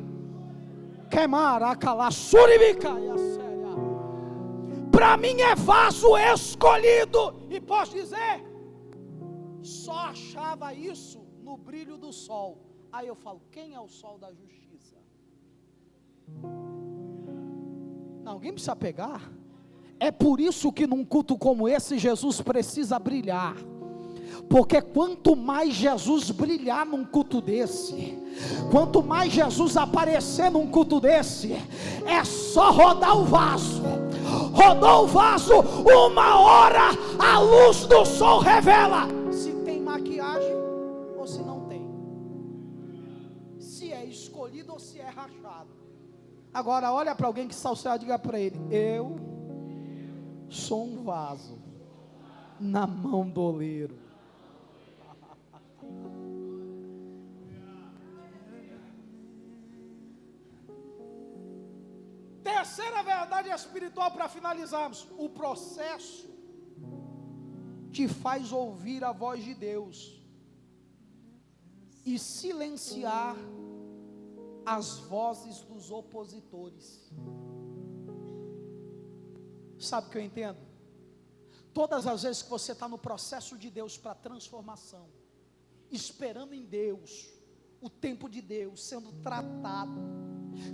S1: Para mim é vaso escolhido. E posso dizer, só achava isso no brilho do sol. Aí eu falo, quem é o sol da justiça? Não, alguém precisa pegar. É por isso que num culto como esse, Jesus precisa brilhar. Porque quanto mais Jesus brilhar num culto desse, quanto mais Jesus aparecer num culto desse, é só rodar o vaso. Rodou o vaso, uma hora a luz do sol revela se tem maquiagem ou se não tem, se é escolhido ou se é rachado. Agora olha para alguém que está ao céu e diga para ele, eu sou um vaso na mão do oleiro. Terceira verdade espiritual para finalizarmos, o processo te faz ouvir a voz de Deus e silenciar as vozes dos opositores. Sabe o que eu entendo? Todas as vezes que você está no processo de Deus para transformação, esperando em Deus, o tempo de Deus, sendo tratado,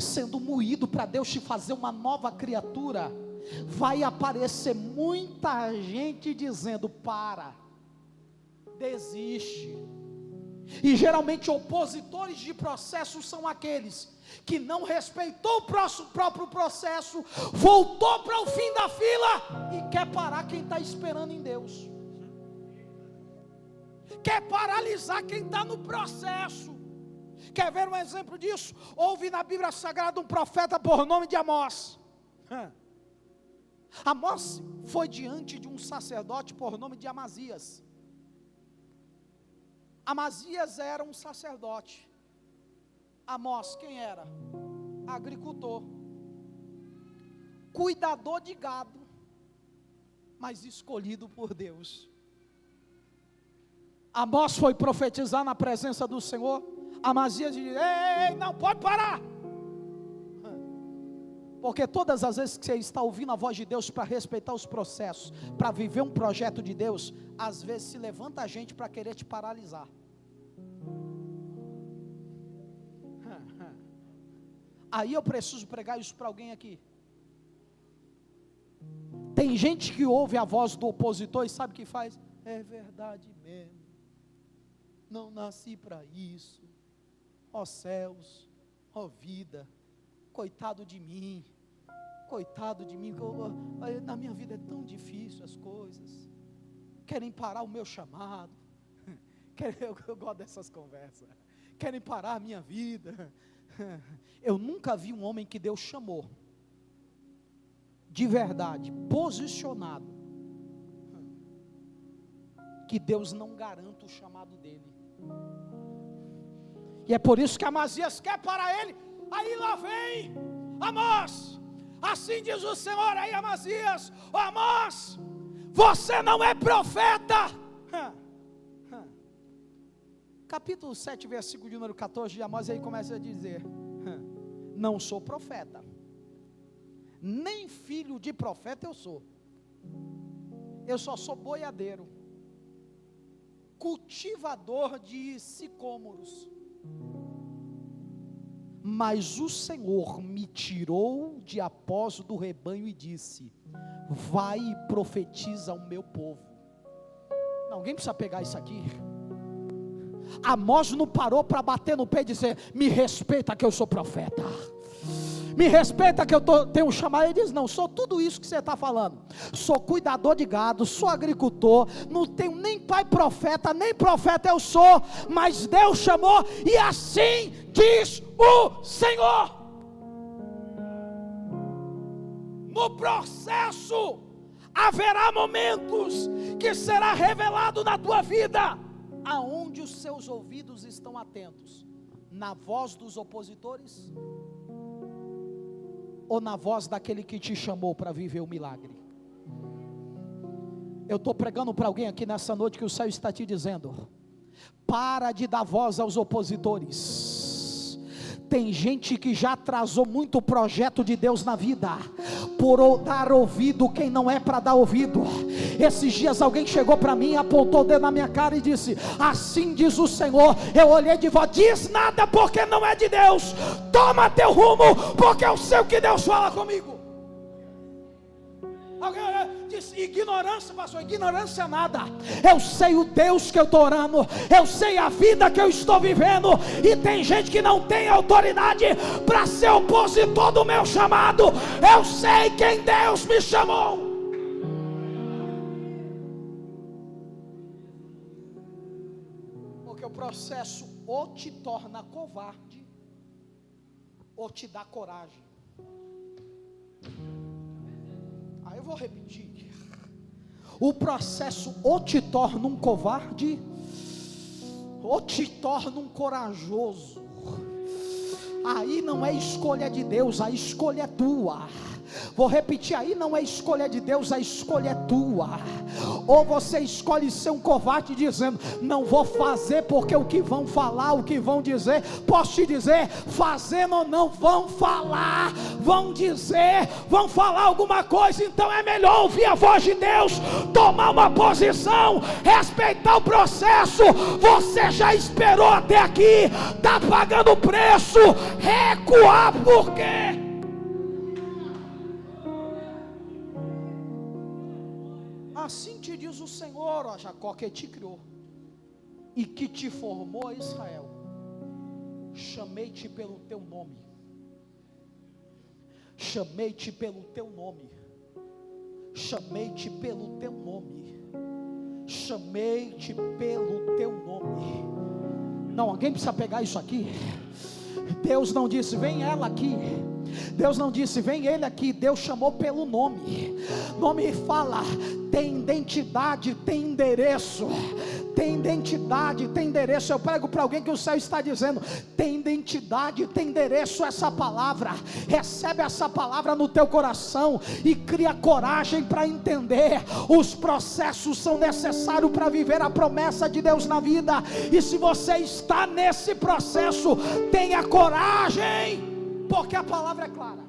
S1: sendo moído para Deus te fazer uma nova criatura, vai aparecer muita gente dizendo, para, desiste. E geralmente opositores de processo são aqueles que não respeitou o próprio processo, voltou para o fim da fila e quer parar quem está esperando em Deus, quer paralisar quem está no processo. Quer ver um exemplo disso? Houve na Bíblia Sagrada um profeta por nome de Amós. Amós foi diante de um sacerdote por nome de Amazias. Amazias era um sacerdote. Amós quem era? Agricultor, cuidador de gado, mas escolhido por Deus. Amós foi profetizar na presença do Senhor. Amazias diz, ei, não pode parar. Porque todas as vezes que você está ouvindo a voz de Deus para respeitar os processos, para viver um projeto de Deus, às vezes se levanta a gente para querer te paralisar. Aí eu preciso pregar isso para alguém aqui. Tem gente que ouve a voz do opositor e sabe o que faz? É verdade mesmo, não nasci para isso, ó céus, ó vida, coitado de mim, na minha vida é tão difícil as coisas. querem parar o meu chamado, eu gosto dessas conversas, querem parar a minha vida. Eu nunca vi um homem que Deus chamou, de verdade, posicionado, que Deus não garanta o chamado dele. E é por isso que Amazias quer parar ele. Aí lá vem Amós, assim diz o Senhor. Aí Amazias: ô Amós, você não é profeta. Capítulo 7, versículo de número 14 de Amós, aí começa a dizer: não sou profeta, nem filho de profeta eu sou. Eu só sou boiadeiro, cultivador de sicômoros. Mas o Senhor me tirou de após do rebanho e disse: vai e profetiza ao meu povo. Não, alguém precisa pegar isso aqui. Amós não parou para bater no pé e dizer: me respeita que eu sou profeta, me respeita que eu tenho um chamado. Ele diz: não, sou tudo isso que você está falando, sou cuidador de gado, sou agricultor, não tenho nem pai profeta, nem profeta eu sou, mas Deus chamou, e assim diz o Senhor. No processo haverá momentos que será revelado na tua vida, aonde os seus ouvidos estão atentos, na voz dos opositores ou na voz daquele que te chamou para viver o milagre? Eu estou pregando para alguém aqui nessa noite que o céu está te dizendo: para de dar voz aos opositores. Tem gente que já atrasou muito o projeto de Deus na vida, por dar ouvido quem não é para dar ouvido. Esses dias alguém chegou para mim, apontou o dedo na minha cara e disse: assim diz o Senhor. Eu olhei de volta: diz nada, porque não é de Deus. Toma teu rumo, porque eu sei o que Deus fala comigo. Alguém disse: ignorância, pastor, ignorância nada. Eu sei o Deus que eu estou orando, eu sei a vida que eu estou vivendo, e tem gente que não tem autoridade para ser opositor do meu chamado. Eu sei quem Deus me chamou. Porque o processo ou te torna covarde, ou te dá coragem. Eu vou repetir: o processo ou te torna um covarde, ou te torna um corajoso. Aí não é escolha de Deus, a escolha é tua. Vou repetir: aí não é escolha de Deus, a escolha é tua. Ou você escolhe ser um covarde dizendo: não vou fazer porque o que vão falar, o que vão dizer. Posso te dizer, fazendo ou não, vão falar, vão dizer, vão falar alguma coisa. Então é melhor ouvir a voz de Deus, tomar uma posição, respeitar o processo. Você já esperou até aqui, está pagando o preço. Recuar por quê? Assim te diz o Senhor, ó Jacó, que te criou e que te formou, Israel. Chamei-te pelo teu nome, chamei-te pelo teu nome, chamei-te pelo teu nome, chamei-te pelo teu nome. Não, alguém precisa pegar isso aqui. Deus não disse: vem ela aqui. Deus não disse: vem ele aqui. Deus chamou pelo nome. Nome fala, tem identidade, tem endereço. Tem identidade, tem endereço. Eu prego para alguém que o céu está dizendo: tem identidade, tem endereço. Essa palavra, recebe essa palavra no teu coração e cria coragem para entender. Os processos são necessários para viver a promessa de Deus na vida. E se você está nesse processo, tenha coragem, porque a palavra é clara.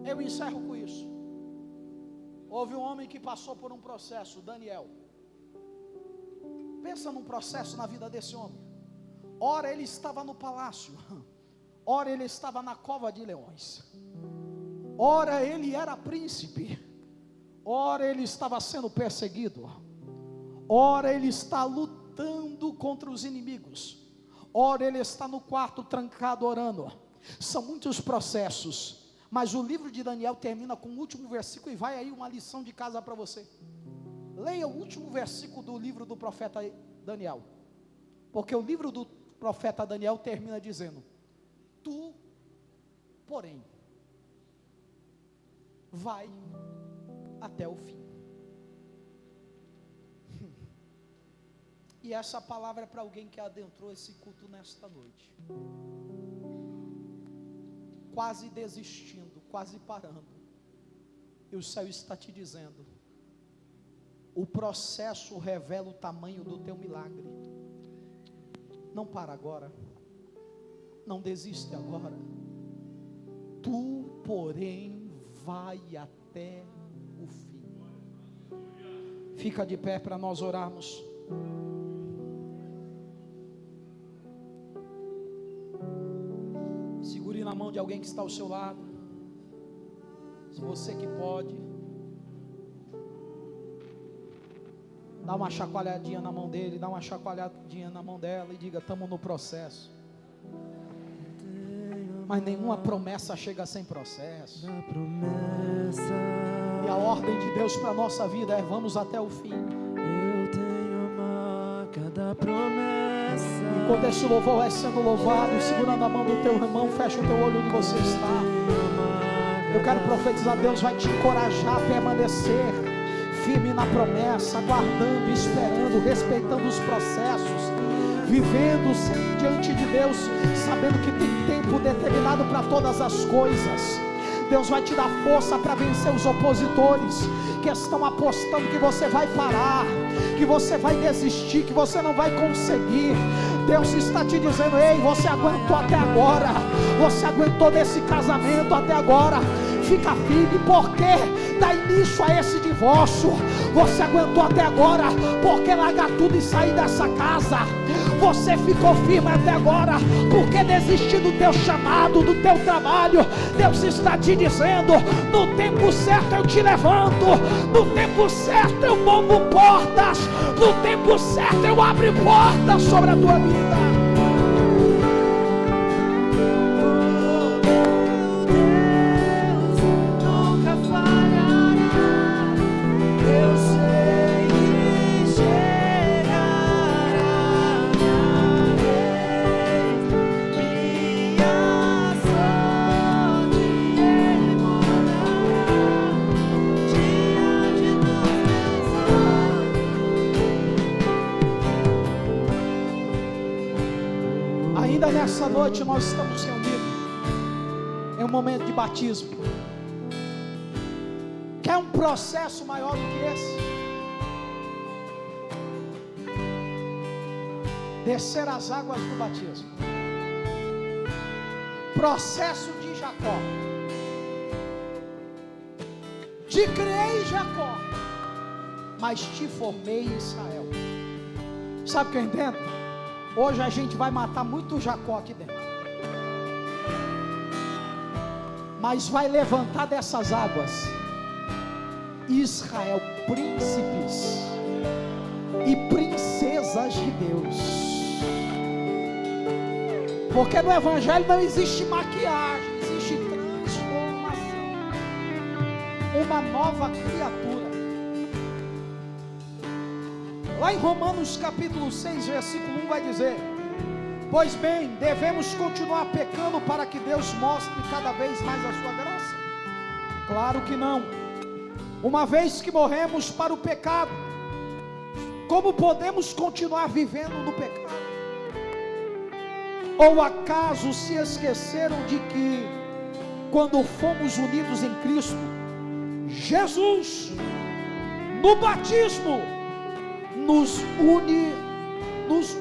S1: Eu encerro com isso. Houve um homem que passou por um processo, Daniel. Pensa num processo na vida desse homem. Ora ele estava no palácio, ora ele estava na cova de leões, ora ele era príncipe, ora ele estava sendo perseguido, ora ele está lutando contra os inimigos, ora ele está no quarto trancado orando. São muitos processos, Mas o livro de Daniel termina com o último versículo, e vai aí uma lição de casa para você. Leia o último versículo do livro do profeta Daniel, porque o livro do profeta Daniel termina dizendo: tu, porém, vai até o fim. E essa palavra é para alguém que adentrou esse culto nesta noite, quase desistindo, quase parando, e o céu está te dizendo: o processo revela o tamanho do teu milagre. Não para agora, não desiste agora. Tu, porém, vai até o fim. Fica de pé para nós orarmos. Segure na mão de alguém que está ao seu lado, se você que pode. Dá uma chacoalhadinha na mão dele, dá uma chacoalhadinha na mão dela e diga: estamos no processo. Mas nenhuma promessa chega sem processo. E a ordem de Deus para a nossa vida é: vamos até o fim.
S2: Eu tenho a marca da promessa.
S1: Enquanto esse louvor vai sendo louvado, segurando a mão do teu irmão, fecha o teu olho onde você está. Eu quero profetizar: Deus vai te encorajar a permanecer firme na promessa, aguardando, esperando, respeitando os processos, vivendo diante de Deus, sabendo que tem tempo determinado para todas as coisas. Deus vai te dar força para vencer os opositores que estão apostando que você vai parar, que você vai desistir, que você não vai conseguir. Deus está te dizendo: ei, você aguentou até agora, você aguentou nesse casamento até agora, fica firme, porque dá início a esse divórcio. Você aguentou até agora, porque largar tudo e sair dessa casa. Você ficou firme até agora, porque desistir do teu chamado, do teu trabalho. Deus está te dizendo: no tempo certo eu te levanto, no tempo certo eu movo portas, no tempo certo eu abro portas sobre a tua vida. Nessa noite nós estamos reunidos em um momento de batismo. Quer um processo maior do que esse? Descer as águas do batismo. Processo de Jacó. Te criei, Jacó, mas te formei, Israel. Sabe o que eu entendo? Hoje a gente vai matar muito Jacó aqui dentro, mas vai levantar dessas águas Israel, príncipes e princesas de Deus. Porque no Evangelho não existe maquiagem, existe transformação, uma nova criatura. Lá em Romanos capítulo 6, versículo 1 vai dizer: pois bem, devemos continuar pecando para que Deus mostre cada vez mais a sua graça? Claro que não. Uma vez que morremos para o pecado, como podemos continuar vivendo no pecado? Ou acaso se esqueceram de que quando fomos unidos em Cristo, Jesus, no batismo, nos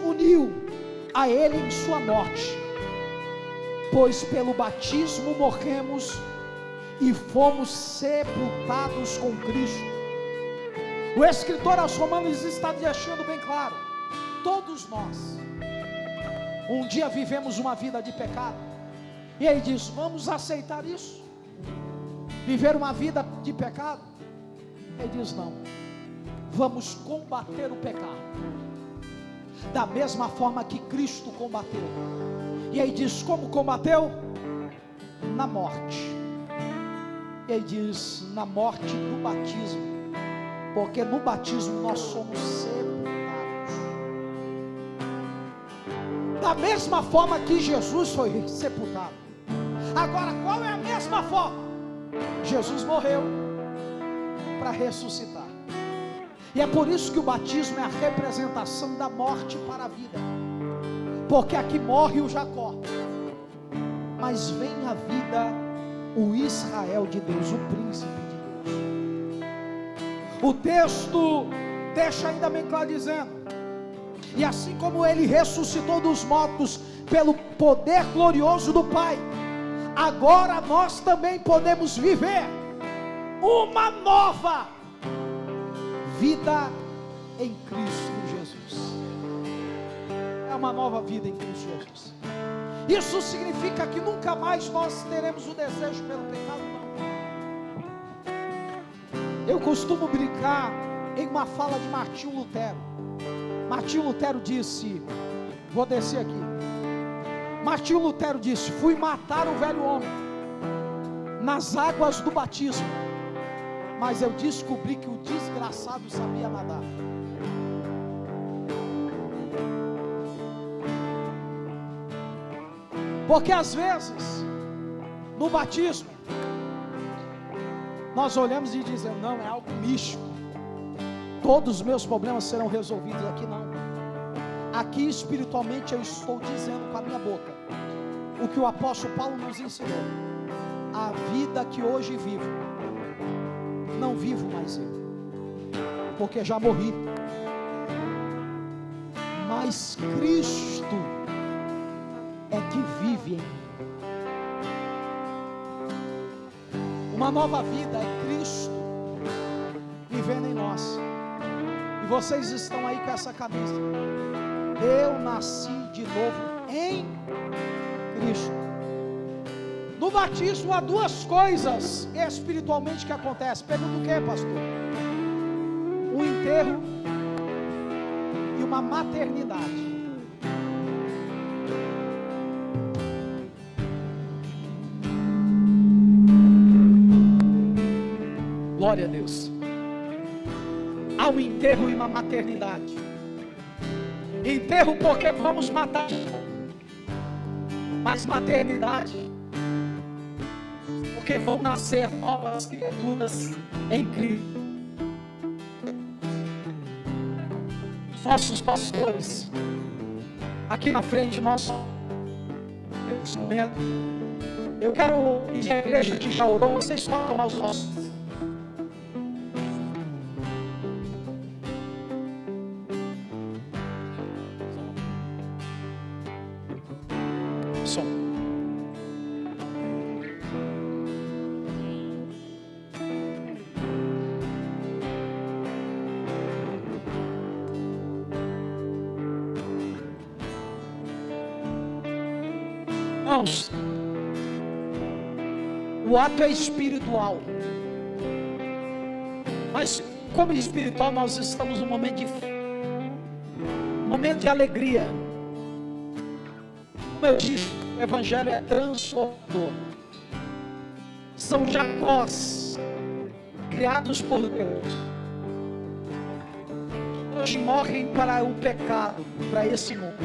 S1: uniu a Ele em sua morte, pois pelo batismo morremos e fomos sepultados com Cristo. O escritor aos Romanos está deixando bem claro: todos nós um dia vivemos uma vida de pecado, e ele diz: vamos aceitar isso? Viver uma vida de pecado? Ele diz: não, vamos combater o pecado da mesma forma que Cristo combateu. E aí diz: como combateu? Na morte. E aí diz: na morte do batismo, porque no batismo nós somos sepultados. Da mesma forma que Jesus foi sepultado. Agora, qual é a mesma forma? Jesus morreu para ressuscitar. E é por isso que o batismo é a representação da morte para a vida. Porque aqui morre o Jacó, mas vem a vida, o Israel de Deus, o príncipe de Deus. O texto deixa ainda bem claro dizendo: e assim como ele ressuscitou dos mortos pelo poder glorioso do Pai, agora nós também podemos viver uma nova vida em Cristo Jesus. É uma nova vida em Cristo Jesus. Isso significa que nunca mais nós teremos o desejo pelo pecado, não. Eu costumo brincar em uma fala de Martinho Lutero. Martinho Lutero disse, vou descer aqui. Martinho Lutero disse: fui matar o velho homem nas águas do batismo, mas eu descobri que o desgraçado sabia nadar. Porque às vezes, no batismo, nós olhamos e dizemos: não, é algo místico, todos os meus problemas serão resolvidos. Aqui não. Aqui espiritualmente eu estou dizendo com a minha boca o que o apóstolo Paulo nos ensinou: a vida que hoje vivo, não vivo mais eu, porque já morri, mas Cristo é que vive em mim. Uma nova vida é Cristo vivendo em nós. E vocês estão aí com essa camisa: eu nasci de novo em Cristo. No batismo há duas coisas espiritualmente que acontecem. Pergunta o que, pastor? Um enterro e uma maternidade. Glória a Deus. Há um enterro e uma maternidade. Enterro porque vamos matar, mas maternidade porque vão nascer novas criaturas em Cristo. Nossos pastores aqui na frente, nesse momento, eu quero pedir à igreja que já orou, vocês podem tomar os nossos. Irmãos, o ato é espiritual, mas como espiritual nós estamos num momento de alegria. Como eu disse, o evangelho é transformador. São Jacós criados por Deus, hoje morrem para o pecado, para esse mundo,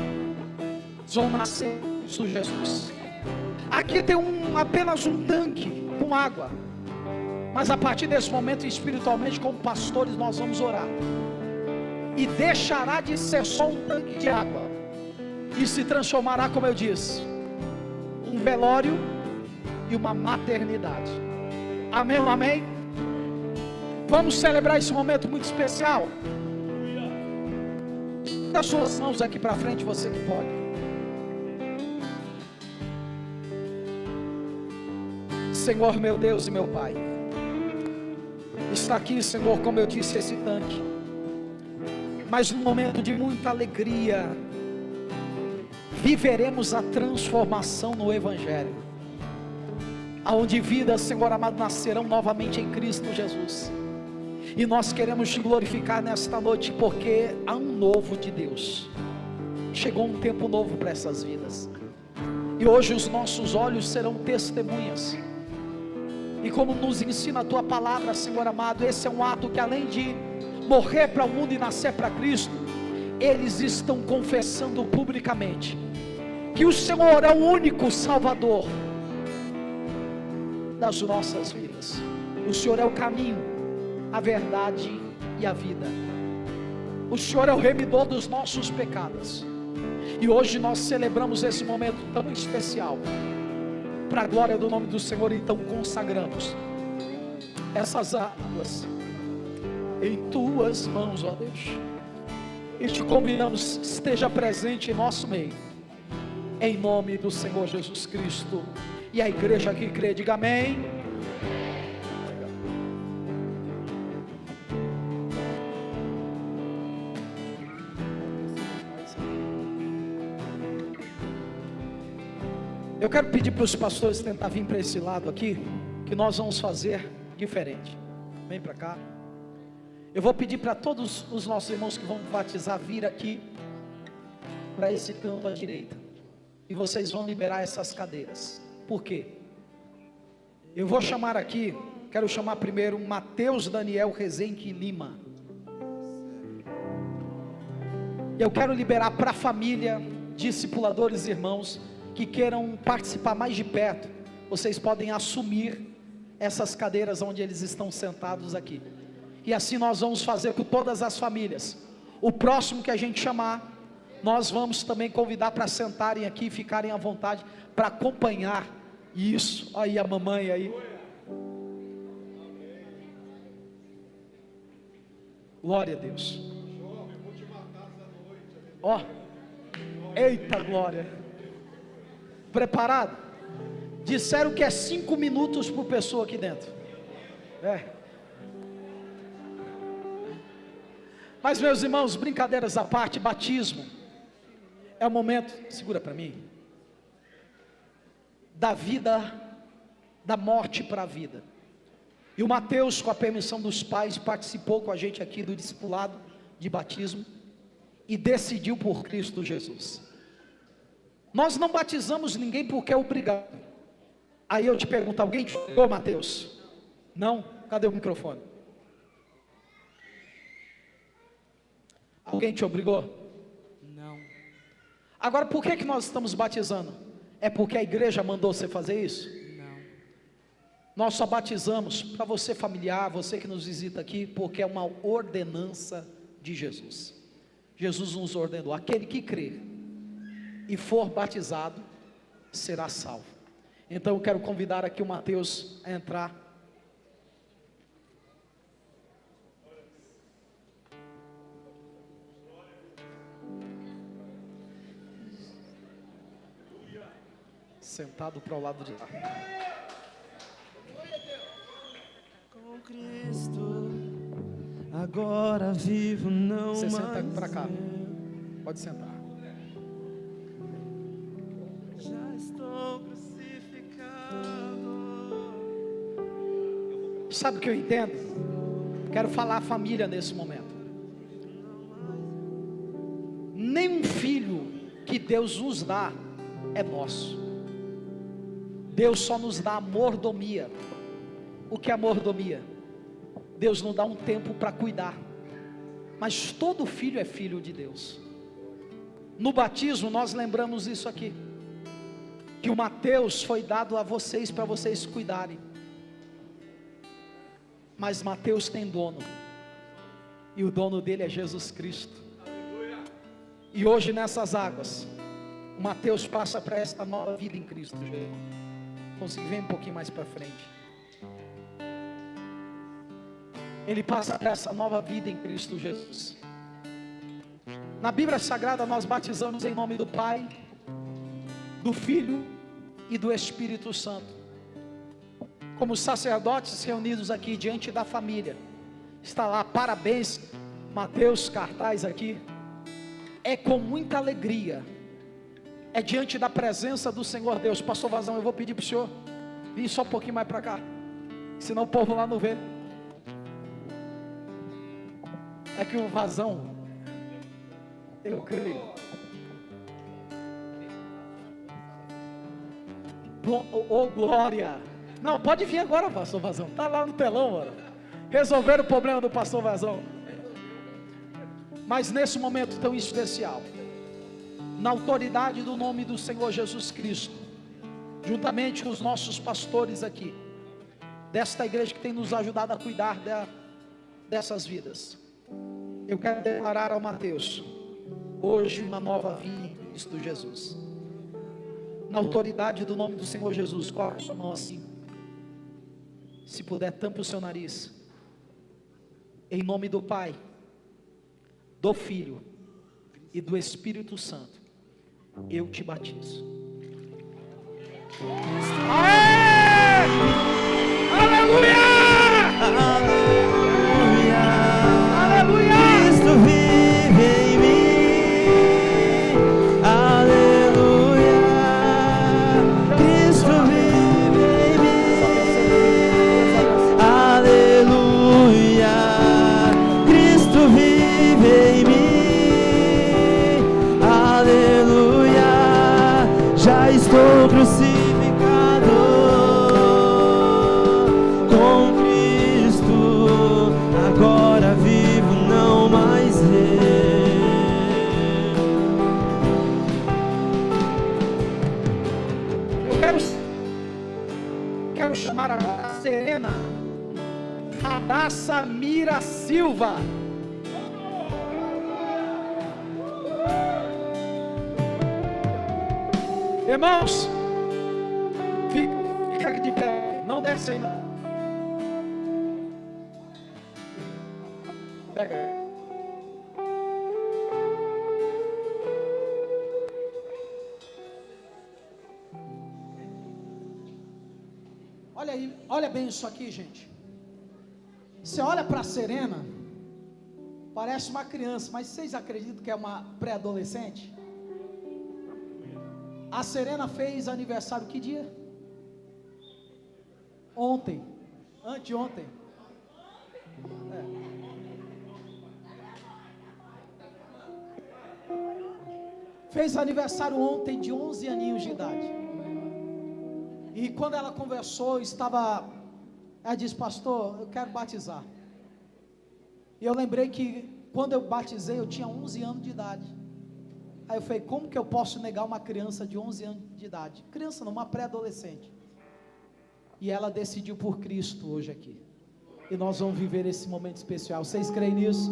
S1: vão nascer em Cristo Jesus. Aqui tem apenas um tanque com água, mas a partir desse momento, espiritualmente, como pastores, nós vamos orar, e deixará de ser só um tanque de água, e se transformará, como eu disse, um velório e uma maternidade. Amém ou amém? Vamos celebrar esse momento muito especial. Dá suas mãos aqui para frente, você que pode. Senhor, meu Deus e meu Pai, está aqui, Senhor, como eu disse, esse tanque, mas num momento de muita alegria, viveremos a transformação no Evangelho, aonde vidas, Senhor amado, nascerão novamente em Cristo Jesus, e nós queremos te glorificar nesta noite, porque há um novo de Deus, chegou um tempo novo para essas vidas, e hoje os nossos olhos serão testemunhas E como nos ensina a tua palavra, Senhor amado, esse é um ato que, além de morrer para o mundo e nascer para Cristo, eles estão confessando publicamente que o Senhor é o único Salvador das nossas vidas. O Senhor é o caminho, a verdade e a vida. O Senhor é o remidor dos nossos pecados. E hoje nós celebramos esse momento tão especial, para a glória do nome do Senhor. Então consagramos essas águas em tuas mãos, ó Deus, e te convidamos, esteja presente em nosso meio, em nome do Senhor Jesus Cristo. E a igreja que crê, diga amém. Eu quero pedir para os pastores tentar vir para esse lado aqui, que nós vamos fazer diferente. Vem para cá. Eu vou pedir para todos os nossos irmãos que vão batizar vir aqui para esse canto à direita. E vocês vão liberar essas cadeiras. Por quê? Eu vou chamar aqui, quero chamar primeiro Mateus Daniel Rezende Lima. Eu quero liberar para a família, discipuladores e irmãos que queiram participar mais de perto. Vocês podem assumir essas cadeiras onde eles estão sentados aqui. E assim nós vamos fazer com todas as famílias. O próximo que a gente chamar, nós vamos também convidar para sentarem aqui e ficarem à vontade para acompanhar isso. Aí a mamãe aí. Glória a Deus. Ó, eita glória. Preparado? Disseram que é 5 minutos por pessoa aqui dentro. Mas meus irmãos, brincadeiras à parte, batismo é o momento, segura para mim, da vida, da morte para a vida. E o Mateus, com a permissão dos pais, participou com a gente aqui do discipulado de batismo e decidiu por Cristo Jesus. Nós não batizamos ninguém porque é obrigado. Aí eu te pergunto, alguém te obrigou, Mateus? Não? Cadê o microfone? Alguém te obrigou?
S2: Não.
S1: Agora, por que nós estamos batizando? É porque a igreja mandou você fazer isso?
S2: Não.
S1: Nós só batizamos para você familiar, você que nos visita aqui, porque é uma ordenança de Jesus. Jesus nos ordenou, aquele que crer e for batizado será salvo. Então eu quero convidar aqui o Mateus a entrar. Sentado para o lado de lá.
S2: Com Cristo, agora vivo, não
S1: Você
S2: mais.
S1: senta para cá. Pode sentar.
S2: Já estou crucificado.
S1: Sabe o que eu entendo? Quero falar à família nesse momento. Nenhum filho que Deus nos dá é nosso. Deus só nos dá a mordomia. O que é a mordomia? Deus não dá um tempo para cuidar. Mas todo filho é filho de Deus. No batismo nós lembramos isso aqui, que o Mateus foi dado a vocês para vocês cuidarem. Mas Mateus tem dono, e o dono dele é Jesus Cristo. E hoje nessas águas, o Mateus passa para esta nova vida em Cristo Jesus. Consegui ver um pouquinho mais para frente. Ele passa para essa nova vida em Cristo Jesus. Na Bíblia Sagrada nós batizamos em nome do Pai, do Filho e do Espírito Santo. Como sacerdotes reunidos aqui diante da família, está lá, parabéns, Mateus, cartaz aqui. É com muita alegria, é diante da presença do Senhor Deus. Pastor Vazão, eu vou pedir para o senhor vir só um pouquinho mais para cá, senão o povo lá não vê. É que o Vazão, eu creio, oh glória, Não, pode vir agora, pastor Vazão. Está lá no telão, mano. Resolveram o problema do pastor Vazão. Mas nesse momento tão especial, na autoridade do nome do Senhor Jesus Cristo, juntamente com os nossos pastores aqui, desta igreja que tem nos ajudado a cuidar dessas vidas, eu quero declarar ao Mateus, hoje uma nova vida em Cristo Jesus. Na autoridade do nome do Senhor Jesus, coloque a sua mão assim. Se puder, tampe o seu nariz. Em nome do Pai, do Filho e do Espírito Santo, eu te batizo. Aê! Aleluia!
S2: Aleluia!
S1: Aleluia!
S2: Cristo vive em mim. Aleluia! Cristo vive em mim. Aleluia! Cristo vive em mim. Aleluia! Já estou crucificado com Cristo. Agora vivo, não mais eu.
S1: Eu quero chamar a Serena Radassa Mira Silva. Irmãos, fica de pé, não desce aí não. Pega. Olha aí, olha bem isso aqui, gente. Você olha para a Serena, parece uma criança, mas vocês acreditam que é uma pré-adolescente? A Serena fez aniversário que dia? Ontem, anteontem. Fez aniversário ontem de 11 aninhos de idade. E quando ela conversou, ela disse, pastor, eu quero batizar. E eu lembrei que quando eu batizei, eu tinha 11 anos de idade. Aí eu falei, como que eu posso negar uma criança de 11 anos de idade? Criança não, uma pré-adolescente. E ela decidiu por Cristo hoje aqui. E nós vamos viver esse momento especial. Vocês creem nisso?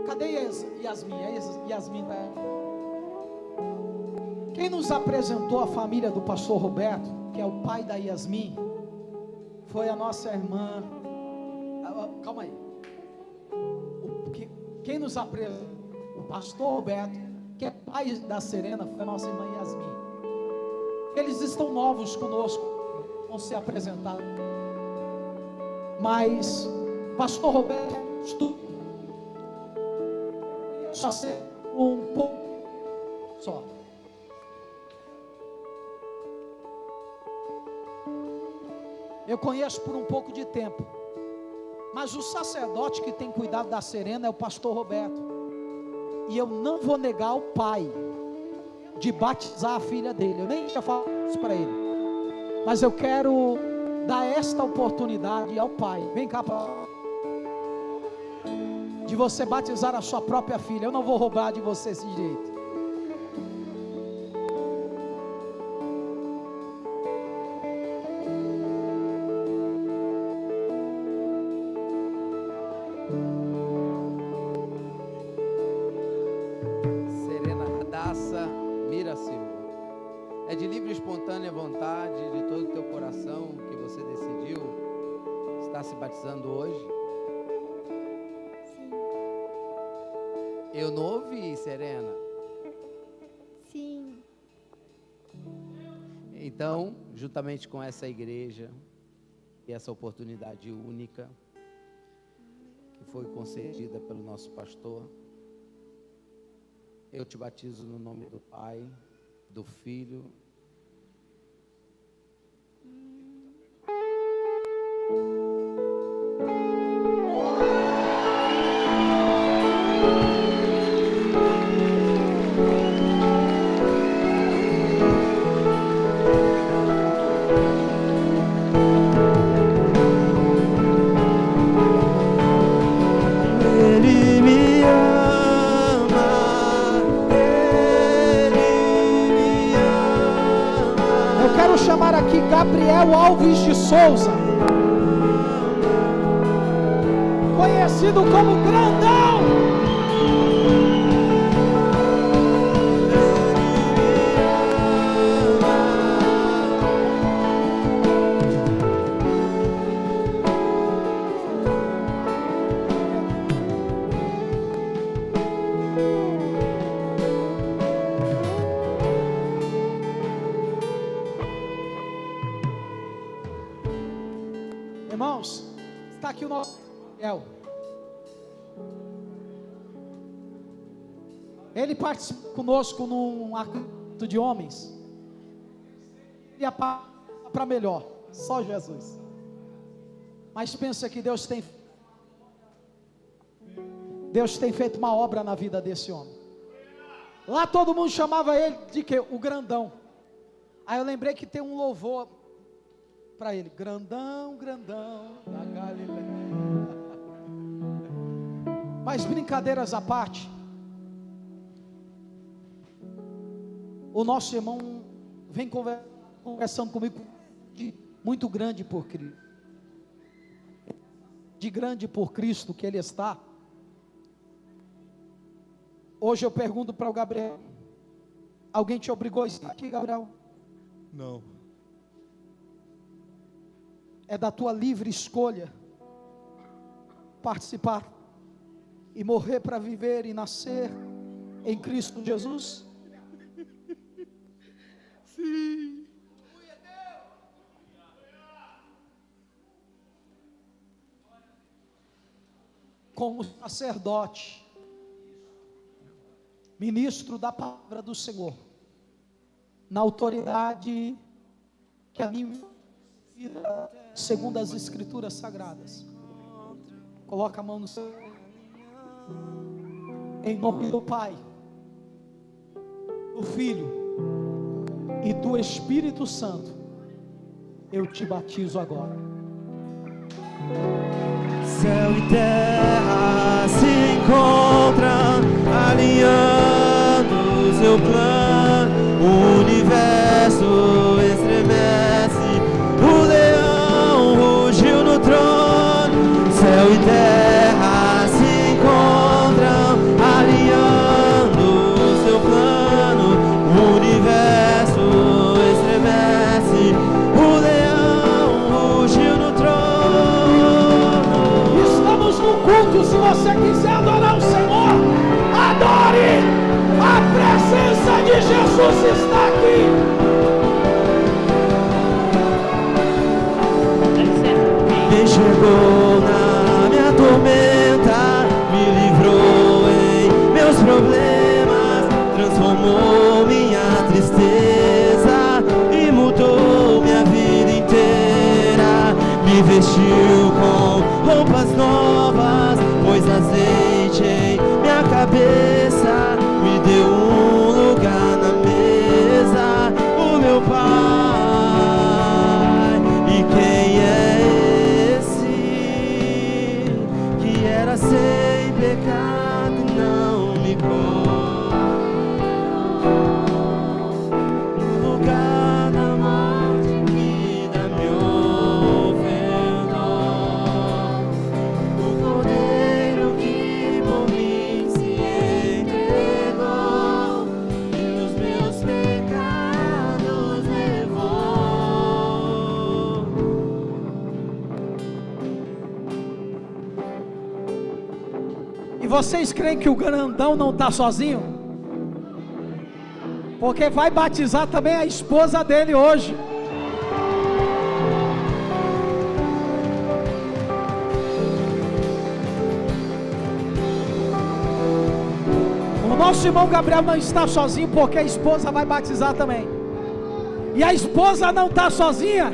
S1: Cadê Yasmin? Yasmin tá... Quem nos apresentou a família do pastor Roberto, que é o pai da Yasmin, foi a nossa irmã. Calma aí. Quem nos apresentou, o pastor Roberto, que é pai da Serena, foi a nossa irmã Yasmin. Eles estão novos conosco, vão ser apresentados. Mas, pastor Roberto, só ser um pouco só. Eu conheço por um pouco de tempo, mas o sacerdote que tem cuidado da Serena é o pastor Roberto, e eu não vou negar o pai de batizar a filha dele. Eu nem ia falar isso para ele, mas eu quero dar esta oportunidade ao pai. Vem cá, de você batizar a sua própria filha. Eu não vou roubar de você esse direito.
S3: Serena Radassa Mira Silva. É de livre e espontânea vontade, de todo o teu coração, que você decidiu estar se batizando hoje? Eu não ouvi, Serena.
S4: Sim.
S3: Então, juntamente com essa igreja e essa oportunidade única que foi concedida pelo nosso pastor, eu te batizo no nome do Pai, do Filho.
S2: Ele me ama, Ele me ama.
S1: Eu quero chamar aqui Gabriel Alves de Souza, conhecido como Grandão. Irmãos, está aqui o nosso Gabriel. Ele participou conosco num acampamento de homens. E para melhor, só Jesus. Mas pensa que Deus tem feito uma obra na vida desse homem. Lá todo mundo chamava ele de quê? O Grandão. Aí eu lembrei que tem um louvor para ele, grandão, grandão da Galileia. Mas brincadeiras à parte, o nosso irmão vem conversando comigo de muito grande por Cristo, de grande por Cristo que ele está. Hoje eu pergunto para o Gabriel: alguém te obrigou a estar aqui, Gabriel?
S2: Não.
S1: É da tua livre escolha participar e morrer para viver e nascer em Cristo Jesus?
S2: Sim.
S1: Como sacerdote, ministro da palavra do Senhor, na autoridade que a mim, segundo as Escrituras Sagradas, coloca a mão no seu, em nome do Pai, do Filho e do Espírito Santo, eu te batizo agora.
S2: Céu e terra se encontram, alinhando seu plano. O universo estremece, o leão rugiu no trono. Céu e terra se encontram, alinhando seu plano. O universo estremece, o leão rugiu no trono.
S1: Estamos no culto. Se você quiser adorar o Senhor, adore. A presença de Jesus está aqui.
S2: Quem chegou na minha tormenta, me livrou em meus problemas, transformou minha tristeza e mudou minha vida inteira. Me vestiu com roupas novas, pôs azeite em minha cabeça, me deu um lugar na mesa, o meu Pai. E quem é esse que era sem pecado e não me pôs no lugar da morte, vida me ofertou? O Cordeiro que por mim se entregou e os meus pecados levou.
S1: E vocês creem que o grandão não está sozinho? Porque vai batizar também a esposa dele hoje. O nosso irmão Gabriel não está sozinho, porque a esposa vai batizar também. E a esposa não está sozinha,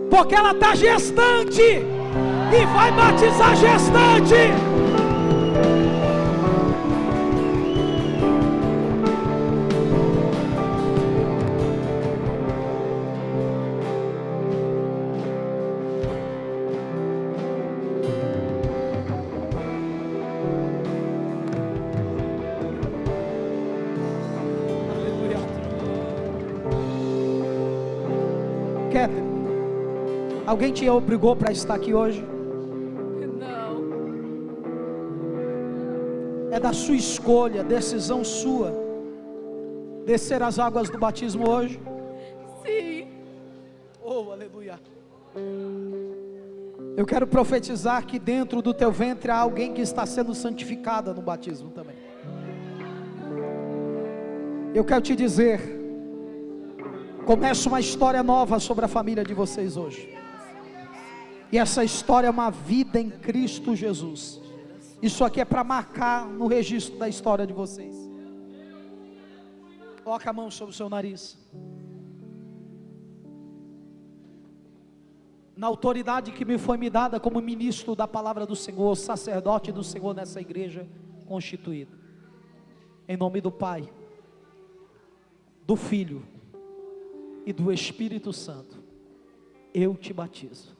S1: porque ela está gestante e vai batizar gestante. Alguém te obrigou para estar aqui hoje?
S4: Não.
S1: É da sua escolha, decisão sua, descer as águas do batismo hoje?
S4: Sim.
S1: Oh, aleluia. Eu quero profetizar que dentro do teu ventre há alguém que está sendo santificada no batismo também. Eu quero te dizer, começa uma história nova sobre a família de vocês hoje. E essa história é uma vida em Cristo Jesus. Isso aqui é para marcar no registro da história de vocês. Coloca a mão sobre o seu nariz. Na autoridade que me foi me dada como ministro da palavra do Senhor, sacerdote do Senhor nessa igreja constituída. Em nome do Pai, do Filho e do Espírito Santo, eu te batizo.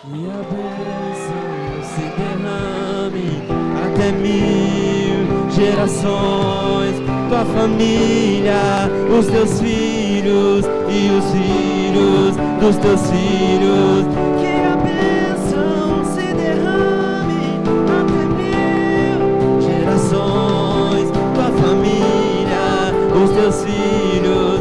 S2: Que a bênção se derrame até 1000 gerações, tua família, os teus filhos e os filhos dos teus filhos. Que a bênção se derrame até 1000 gerações, tua família, os teus filhos.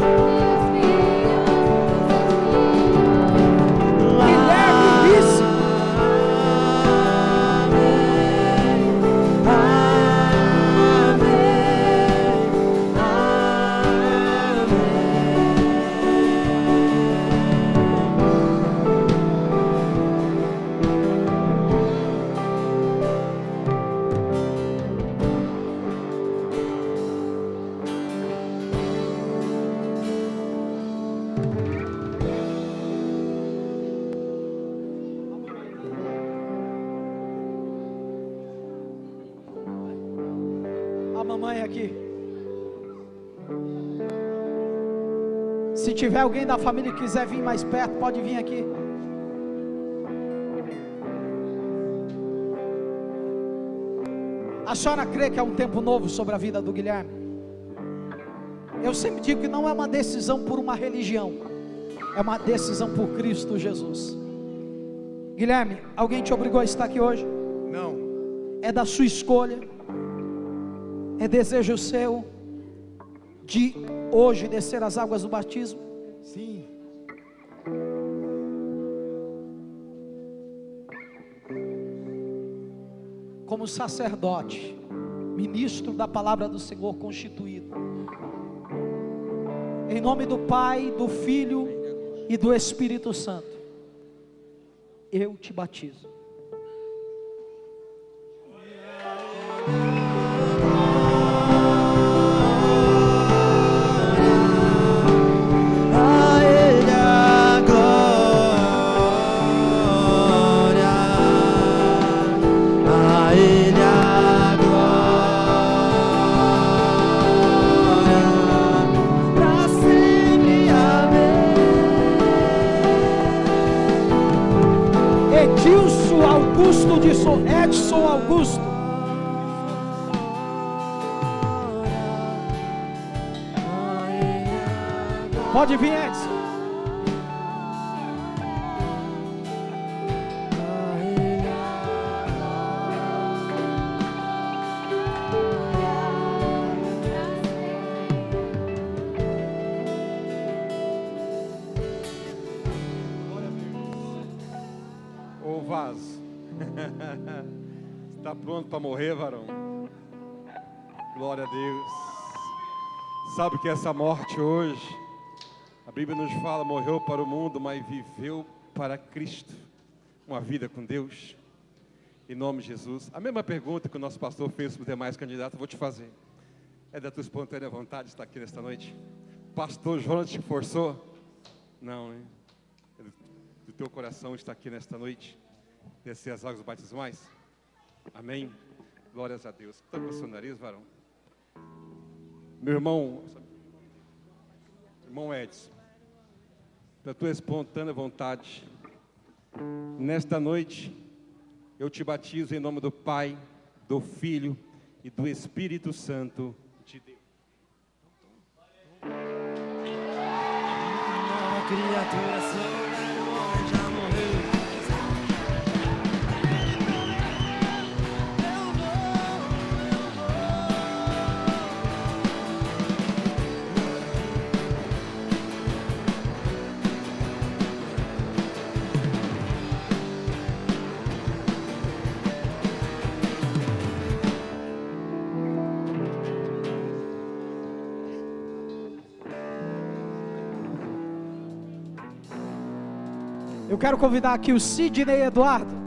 S1: Se tiver alguém da família que quiser vir mais perto, pode vir aqui. A senhora crê que é um tempo novo sobre a vida do Guilherme? Eu sempre digo que não é uma decisão por uma religião, é uma decisão por Cristo Jesus. Guilherme, alguém te obrigou a estar aqui hoje?
S5: Não.
S1: É da sua escolha, é desejo seu de hoje descer as águas do batismo?
S5: Sim.
S1: Como sacerdote, ministro da palavra do Senhor constituído, em nome do Pai, do Filho e do Espírito Santo, eu te batizo. Edson Augusto. Pode vir, Edson.
S5: Ô vaso. Está pronto para morrer, varão? Glória a Deus. Sabe que essa morte hoje, a Bíblia nos fala, morreu para o mundo, mas viveu para Cristo, uma vida com Deus. em nome de Jesus. A mesma pergunta que o nosso pastor fez para os demais candidatos, eu vou te fazer. É da tua espontânea vontade estar aqui nesta noite? Pastor Jonas te forçou? Não, hein? É do teu coração estar aqui nesta noite, descer as águas batismais? Amém? Glórias a Deus. Tampa o seu nariz, varão. Meu irmão Edson, da tua espontânea vontade, nesta noite, eu te batizo em nome do Pai, do Filho e do Espírito Santo de Deus.
S2: Nova criatura sou, o homem já morreu.
S1: Eu quero convidar aqui o Sidney Eduardo.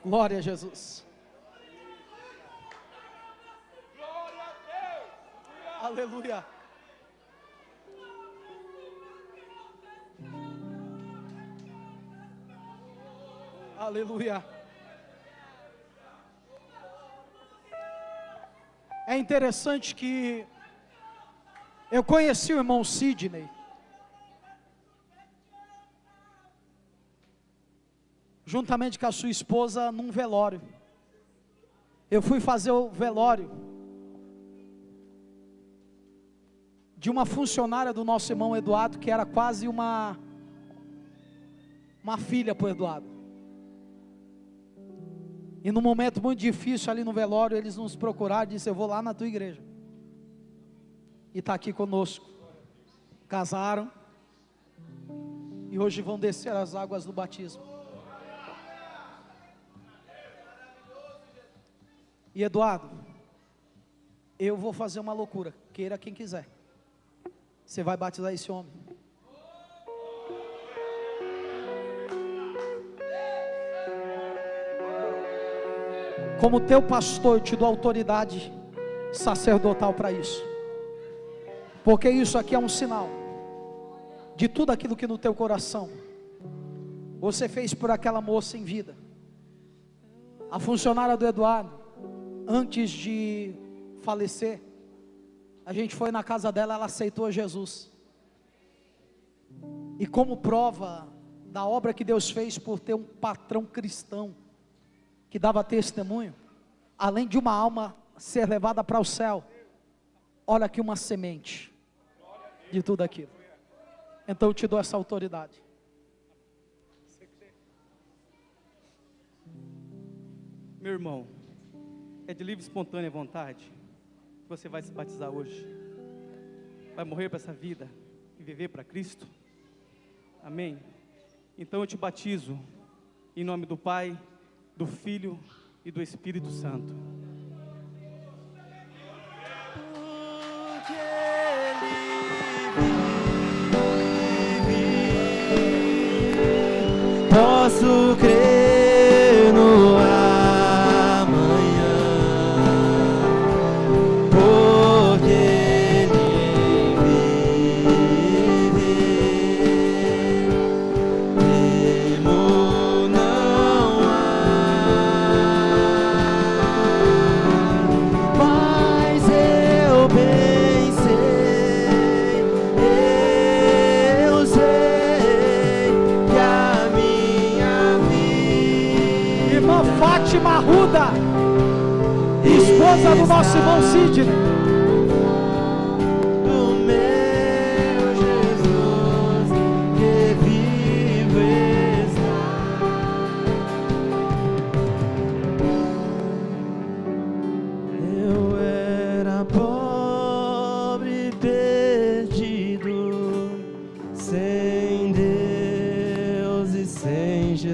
S1: Glória a Jesus. Aleluia. Aleluia. É interessante que eu conheci o irmão Sidney juntamente com a sua esposa num velório. Eu fui fazer o velório de uma funcionária do nosso irmão Eduardo, que era quase uma filha para o Eduardo. E num momento muito difícil ali no velório, eles nos procuraram e disseram: eu vou lá na tua igreja. E está aqui conosco. Casaram. E hoje vão descer as águas do batismo. E Eduardo, eu vou fazer uma loucura, queira quem quiser. Você vai batizar esse homem. Como teu pastor, eu te dou autoridade sacerdotal para isso. Porque isso aqui é um sinal de tudo aquilo que no teu coração você fez por aquela moça em vida. A funcionária do Eduardo, antes de falecer, a gente foi na casa dela, ela aceitou Jesus. E como prova da obra que Deus fez por ter um patrão cristão, que dava testemunho, além de uma alma ser levada para o céu, olha aqui uma semente de tudo aquilo. Então eu te dou essa autoridade.
S6: Meu irmão, é de livre e espontânea vontade que você vai se batizar hoje, vai morrer para essa vida e viver para Cristo? Amém? Então eu te batizo em nome do Pai, do Filho e do Espírito Santo.
S2: Porque Ele vive, posso crer no amanhã, porque Ele vive, temor não há, mas eu bem sei, eu sei que a minha vida,
S1: Irmã Fátima Arruda, esposa do nosso irmão Sidney.
S2: do meu Jesus que vivo está. Eu era pobre, perdido, sem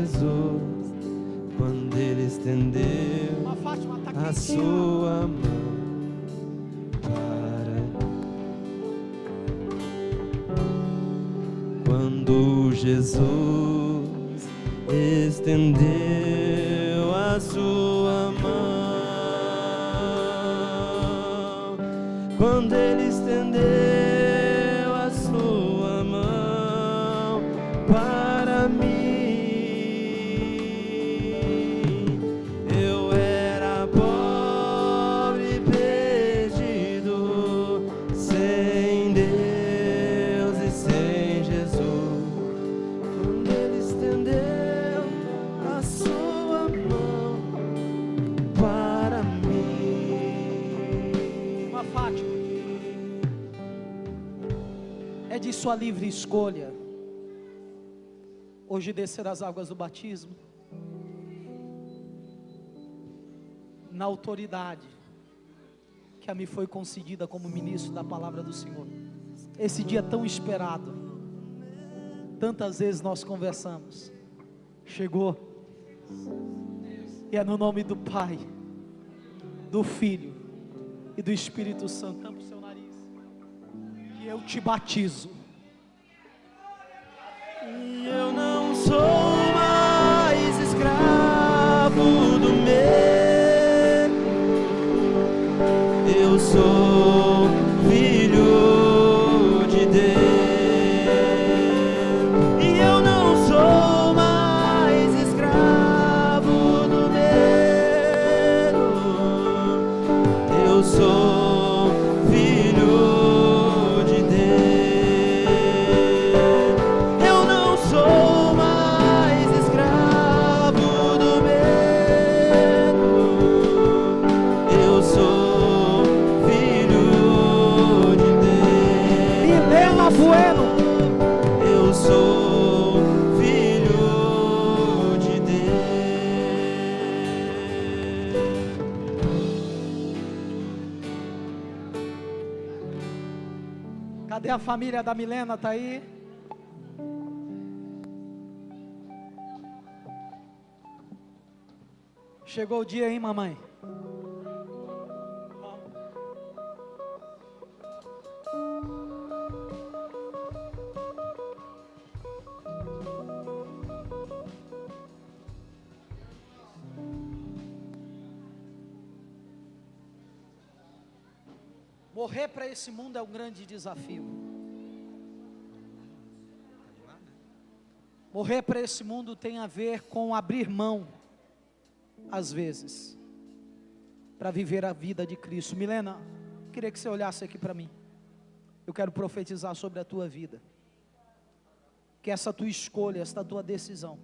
S2: Jesus, quando Ele estendeu a sua mão para mim. Quando Jesus estendeu a sua mão, quando Ele estendeu a sua mão para mim, eu era pobre e perdido, sem Deus e sem Jesus. Quando Ele estendeu a sua mão para mim.
S1: Uma Fátima, é de sua livre escolha hoje descer as águas do batismo na autoridade que a mim foi concedida como ministro da palavra do Senhor. Esse dia tão esperado, tantas vezes nós conversamos, chegou, e é no nome do Pai, do Filho e do Espírito Santo. Tampa o seu nariz, que eu te batizo.
S2: E eu não sou mais escravo do medo, eu sou filho de Deus. E eu não sou mais escravo do medo, eu sou filho de Deus. Eu não sou mais escravo do medo, eu sou filho de Deus.
S1: Milena Bueno,
S2: Eu sou filho de Deus.
S1: cadê a família da Milena? Tá aí? Chegou o dia, hein, mamãe? Morrer para esse mundo é um grande desafio. Morrer para esse mundo tem a ver com abrir mão, às vezes, para viver a vida de Cristo. Milena, queria que você olhasse aqui para mim. Eu quero profetizar sobre a tua vida. Que essa tua escolha, essa tua decisão,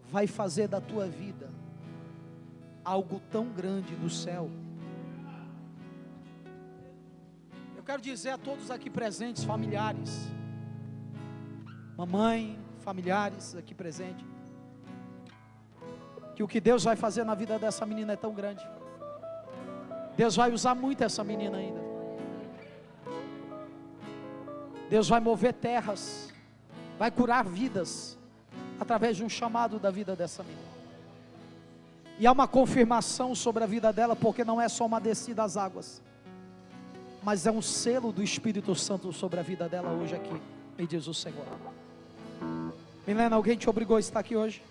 S1: vai fazer da tua vida algo tão grande no céu. Eu quero dizer a todos aqui presentes, familiares, mamãe, familiares aqui presentes, que o que Deus vai fazer na vida dessa menina é tão grande. Deus vai usar muito essa menina ainda. Deus vai mover terras, vai curar vidas, através de um chamado da vida dessa menina. E há uma confirmação sobre a vida dela, porque não é só uma descida às águas, mas é um selo do Espírito Santo sobre a vida dela hoje aqui, me diz o Senhor. Milena, alguém te obrigou a estar aqui hoje?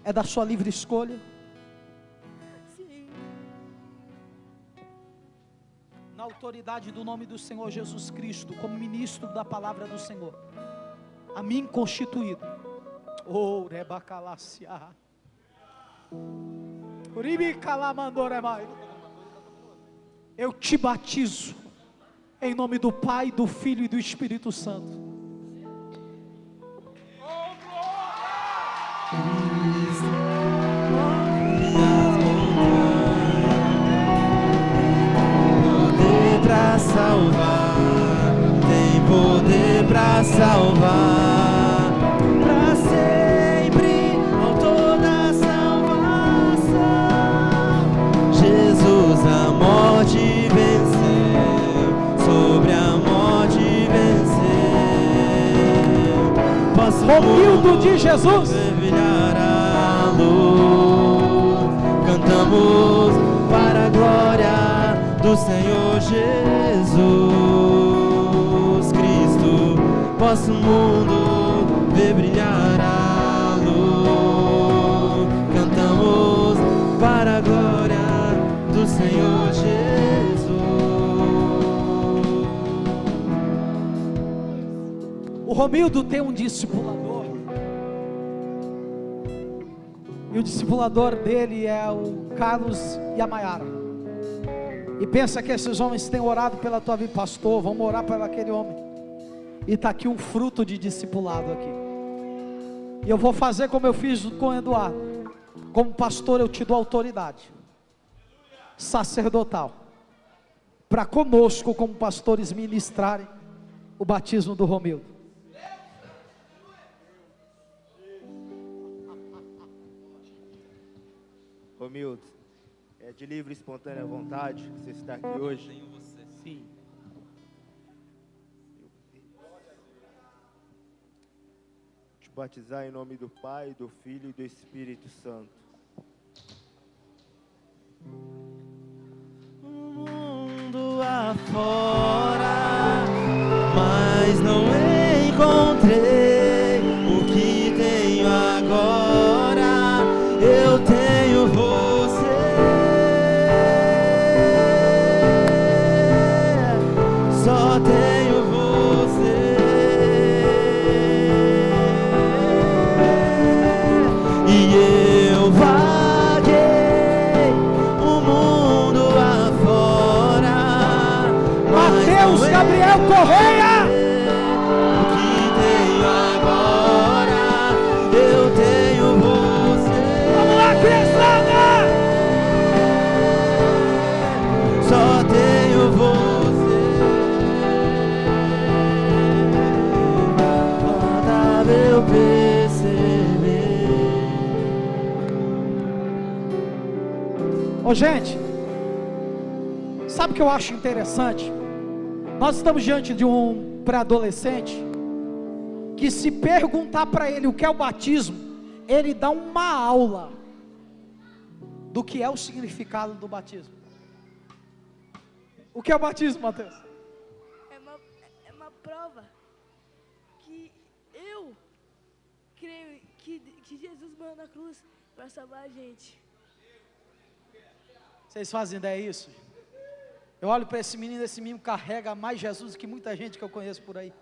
S1: É da sua livre escolha?
S4: Sim.
S1: Na autoridade do nome do Senhor Jesus Cristo, como ministro da palavra do Senhor, a mim constituído, eu te batizo em nome do Pai, do Filho e do Espírito Santo.
S2: Poder pra salvar, tem poder pra salvar, pra sempre, autor da salvação. Jesus a morte venceu, sobre a morte venceu. Posso
S1: Romildo de Jesus.
S2: Brilhar a luz, cantamos para a glória do Senhor Jesus Cristo. Posso o mundo ver brilhar a luz, cantamos para a glória do Senhor Jesus.
S1: O Romildo tem um discipulador, e o discipulador dele é o Carlos e a Maiara. E pensa que esses homens têm orado pela tua vida, pastor, vamos orar por aquele homem. E está aqui um fruto de discipulado aqui. E eu vou fazer como eu fiz com o Eduardo. Como pastor eu te dou autoridade sacerdotal para conosco como pastores ministrarem o batismo do Romildo.
S7: Romildo, é de livre e espontânea vontade que você está aqui hoje?
S1: Sim.
S7: Te batizar em nome do Pai, do Filho e do Espírito Santo.
S2: Mundo afora, mas não encontrei o que tenho agora. Eu tenho você, só tenho você, e eu vaguei o mundo afora.
S1: Mateus Gabriel Correia.
S2: O que tenho agora, eu tenho você.
S1: Vamos lá, criançada!
S2: Só tenho você. Faltava eu perceber.
S1: Ô gente, sabe o que eu acho interessante? Nós estamos diante de um pré-adolescente que, se perguntar para ele o que é o batismo, ele dá uma aula do que é o significado do batismo. O que é o batismo, Mateus?
S4: É uma prova que eu creio que Jesus morreu na cruz para salvar a gente.
S1: Vocês fazem ideia disso? Eu olho para esse menino carrega mais Jesus do que muita gente que eu conheço por aí.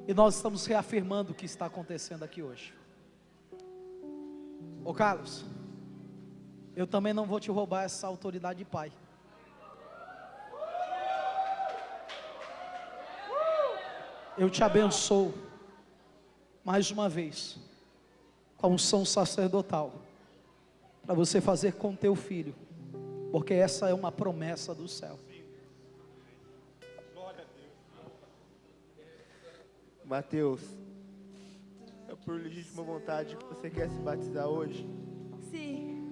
S1: E nós estamos reafirmando o que está acontecendo aqui hoje. Ô Carlos, eu também não vou te roubar essa autoridade de pai. Eu te abençoo mais uma vez com a unção sacerdotal para você fazer com teu filho, porque essa é uma promessa do céu.
S7: Mateus, é por legítima vontade que você quer se batizar hoje?
S4: Sim.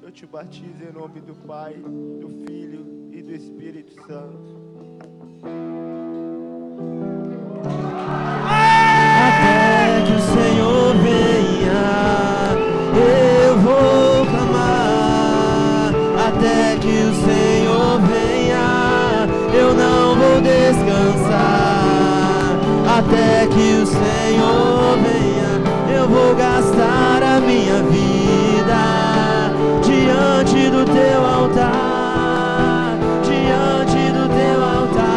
S7: Eu te batizo em nome do Pai, do Filho e do Espírito Santo.
S2: Até que o Senhor venha, eu vou clamar. Até que o Senhor venha, eu não vou descansar. Até que o Senhor venha, eu vou gastar a minha vida diante do teu altar, diante do teu altar.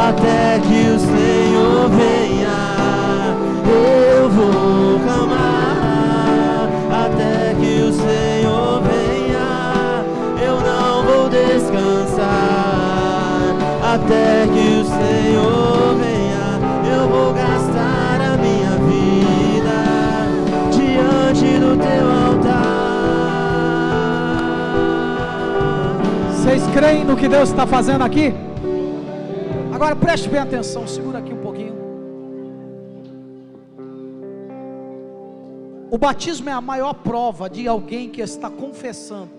S2: Até que o Senhor venha, eu vou clamar. Até que o Senhor venha, eu não vou descansar. Até que o Senhor venha, eu vou gastar a minha vida diante do teu altar.
S1: Vocês creem no que Deus está fazendo aqui? Agora preste bem atenção, segura aqui um pouquinho. O batismo é a maior prova de alguém que está confessando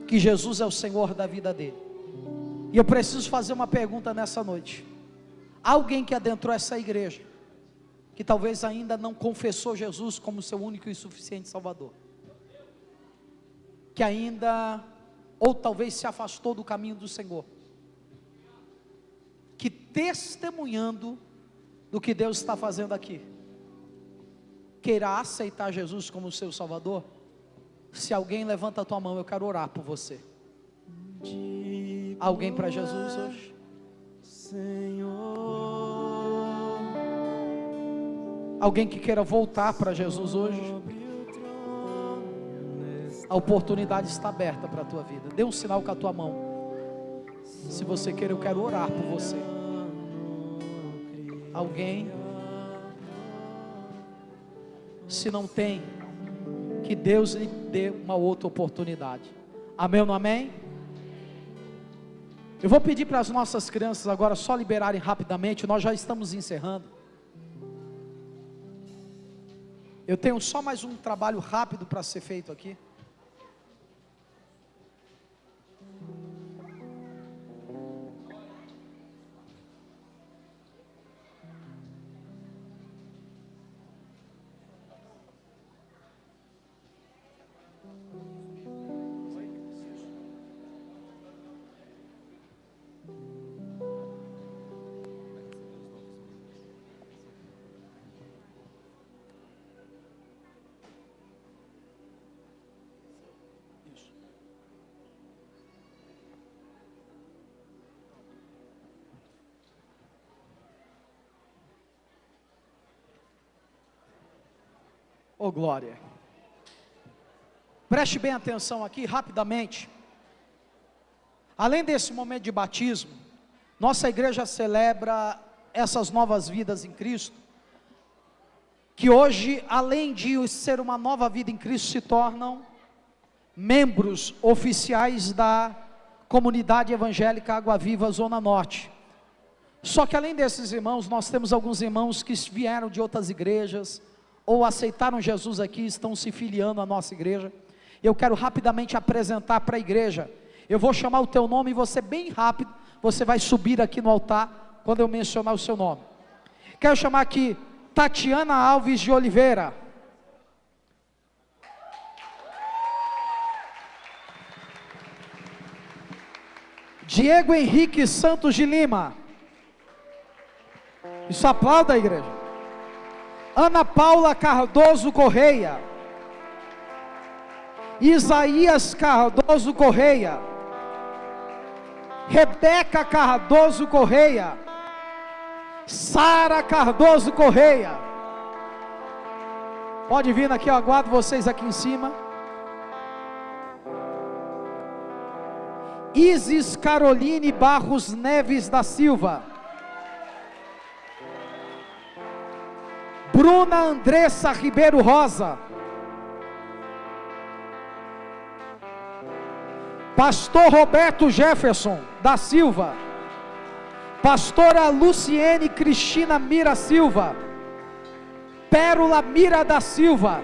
S1: que Jesus é o Senhor da vida dele. E eu preciso fazer uma pergunta nessa noite. Alguém que adentrou essa igreja que talvez ainda não confessou Jesus como seu único e suficiente Salvador, que ainda, ou talvez se afastou do caminho do Senhor, que testemunhando do que Deus está fazendo aqui, queira aceitar Jesus como seu Salvador. Se alguém levanta a tua mão, eu quero orar por você. Alguém para Jesus hoje?
S2: Senhor,
S1: alguém que queira voltar para Jesus hoje? A oportunidade está aberta para a tua vida. Dê um sinal com a tua mão. Se você quer, eu quero orar por você. Alguém? Se não tem, que Deus lhe dê uma outra oportunidade. Amém ou não amém? Eu vou pedir para as nossas crianças agora só liberarem rapidamente. Nós já estamos encerrando. Eu tenho só mais um trabalho rápido para ser feito aqui. Oh glória, preste bem atenção aqui rapidamente. Além desse momento de batismo, nossa igreja celebra essas novas vidas em Cristo, que hoje, além de ser uma nova vida em Cristo, se tornam membros oficiais da comunidade evangélica Água Viva Zona Norte. Só que além desses irmãos, nós temos alguns irmãos que vieram de outras igrejas, ou aceitaram Jesus aqui, estão se filiando à nossa igreja. Eu quero rapidamente apresentar para a igreja. Eu vou chamar o teu nome e você bem rápido, você vai subir aqui no altar, quando eu mencionar o seu nome. Quero chamar aqui Tatiana Alves de Oliveira. Diego Henrique Santos de Lima. Isso aplauda a igreja. Ana Paula Cardoso Correia, Isaías Cardoso Correia, Rebeca Cardoso Correia, Sara Cardoso Correia. Pode vir aqui, eu aguardo vocês aqui em cima. Isis Caroline Barros Neves da Silva, Bruna Andressa Ribeiro Rosa, Pastor Roberto Jefferson da Silva, Pastora Luciene Cristina Mira Silva, Pérola Mira da Silva,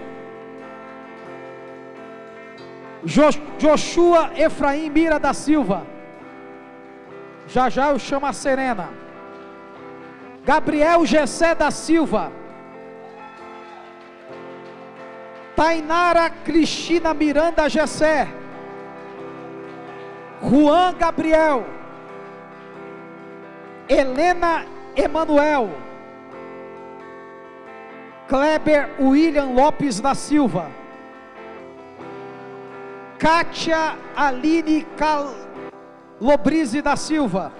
S1: Joshua Efraim Mira da Silva, já eu chamo a Serena, Gabriel Gessé da Silva, Tainara Cristina Miranda Gessé, Juan Gabriel, Helena Emanuel, Kleber William Lopes da Silva, Kátia Aline Calobrize da Silva,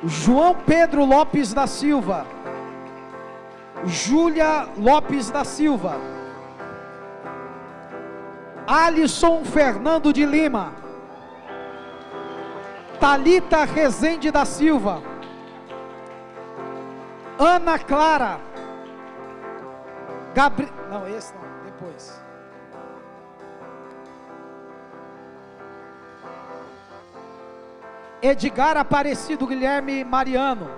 S1: João Pedro Lopes da Silva, Júlia Lopes da Silva, Alisson Fernando de Lima, Talita Rezende da Silva, Ana Clara, não, esse não, depois. Edgar Aparecido Guilherme Mariano,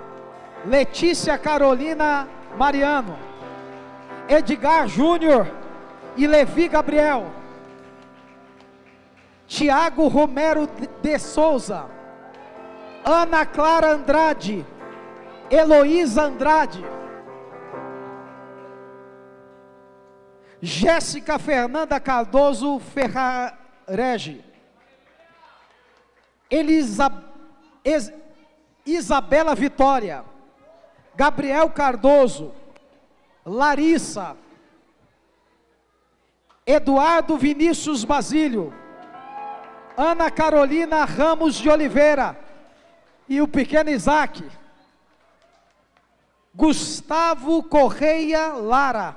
S1: Letícia Carolina Mariano, Edgar Júnior e Levi Gabriel, Tiago Romero de Souza, Ana Clara Andrade, Heloísa Andrade, Jéssica Fernanda Cardoso Ferrarege, Isabela Vitória, Gabriel Cardoso, Larissa, Eduardo Vinícius Basílio, Ana Carolina Ramos de Oliveira e o pequeno Isaac, Gustavo Correia Lara,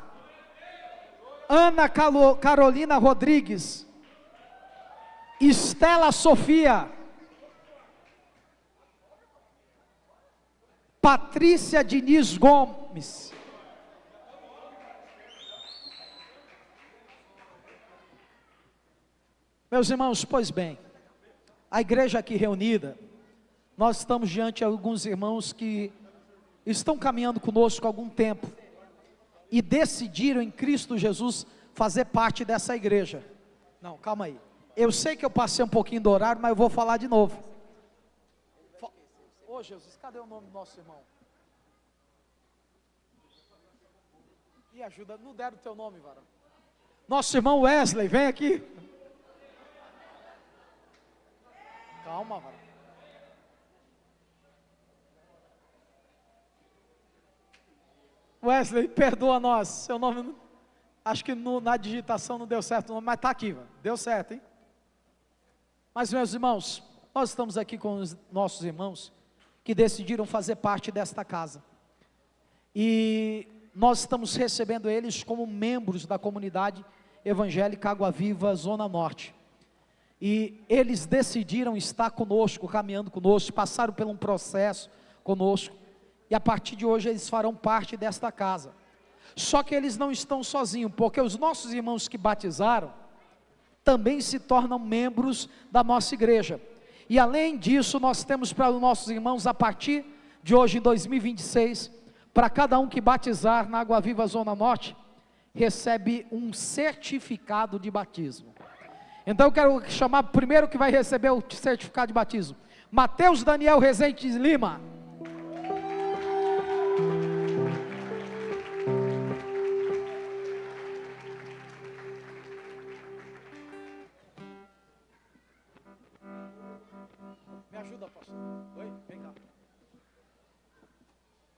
S1: Ana Carolina Rodrigues, Estela Sofia, Patrícia Diniz Gomes, meus irmãos, pois bem, a igreja aqui reunida, nós estamos diante de alguns irmãos que estão caminhando conosco há algum tempo, e decidiram em Cristo Jesus fazer parte dessa igreja. Não, calma aí, eu sei que eu passei um pouquinho do horário, mas eu vou falar de novo. Ô Jesus, cadê o nome do nosso irmão? Me ajuda, não deram o teu nome, varão. Nosso irmão Wesley, vem aqui. Calma, varão. Wesley, perdoa nós, seu nome, acho que na digitação não deu certo o nome, mas está aqui, varão. Deu certo, hein? Mas meus irmãos, nós estamos aqui com os nossos irmãos, que decidiram fazer parte desta casa, e nós estamos recebendo eles como membros da comunidade evangélica Água Viva Zona Norte, e eles decidiram estar conosco, caminhando conosco, passaram por um processo conosco, e a partir de hoje eles farão parte desta casa. Só que eles não estão sozinhos, porque os nossos irmãos que batizaram, também se tornam membros da nossa igreja. E além disso, nós temos para os nossos irmãos, a partir de hoje, em 2026, para cada um que batizar na Água Viva Zona Norte, recebe um certificado de batismo. Então eu quero chamar o primeiro que vai receber o certificado de batismo, Mateus Daniel Rezende Lima. Me ajuda, pastor. Oi, vem cá.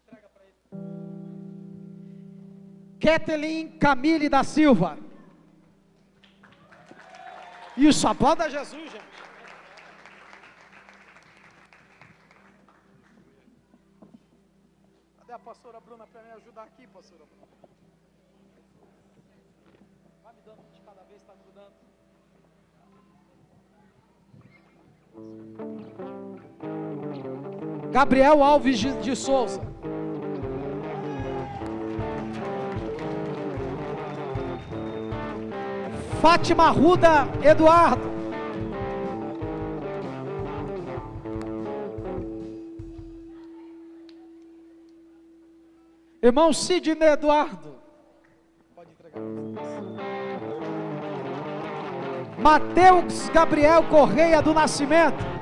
S1: Entrega para ele. Kathleen Camille da Silva. Isso, aplauda Jesus, gente. Cadê a pastora Bruna para me ajudar aqui, pastora Bruna? Vai me dando de cada vez, está me dando. Gabriel Alves de Souza. Fátima Ruda Eduardo. Irmão Sidney Eduardo. Pode entregar. Mateus Gabriel Correia do Nascimento.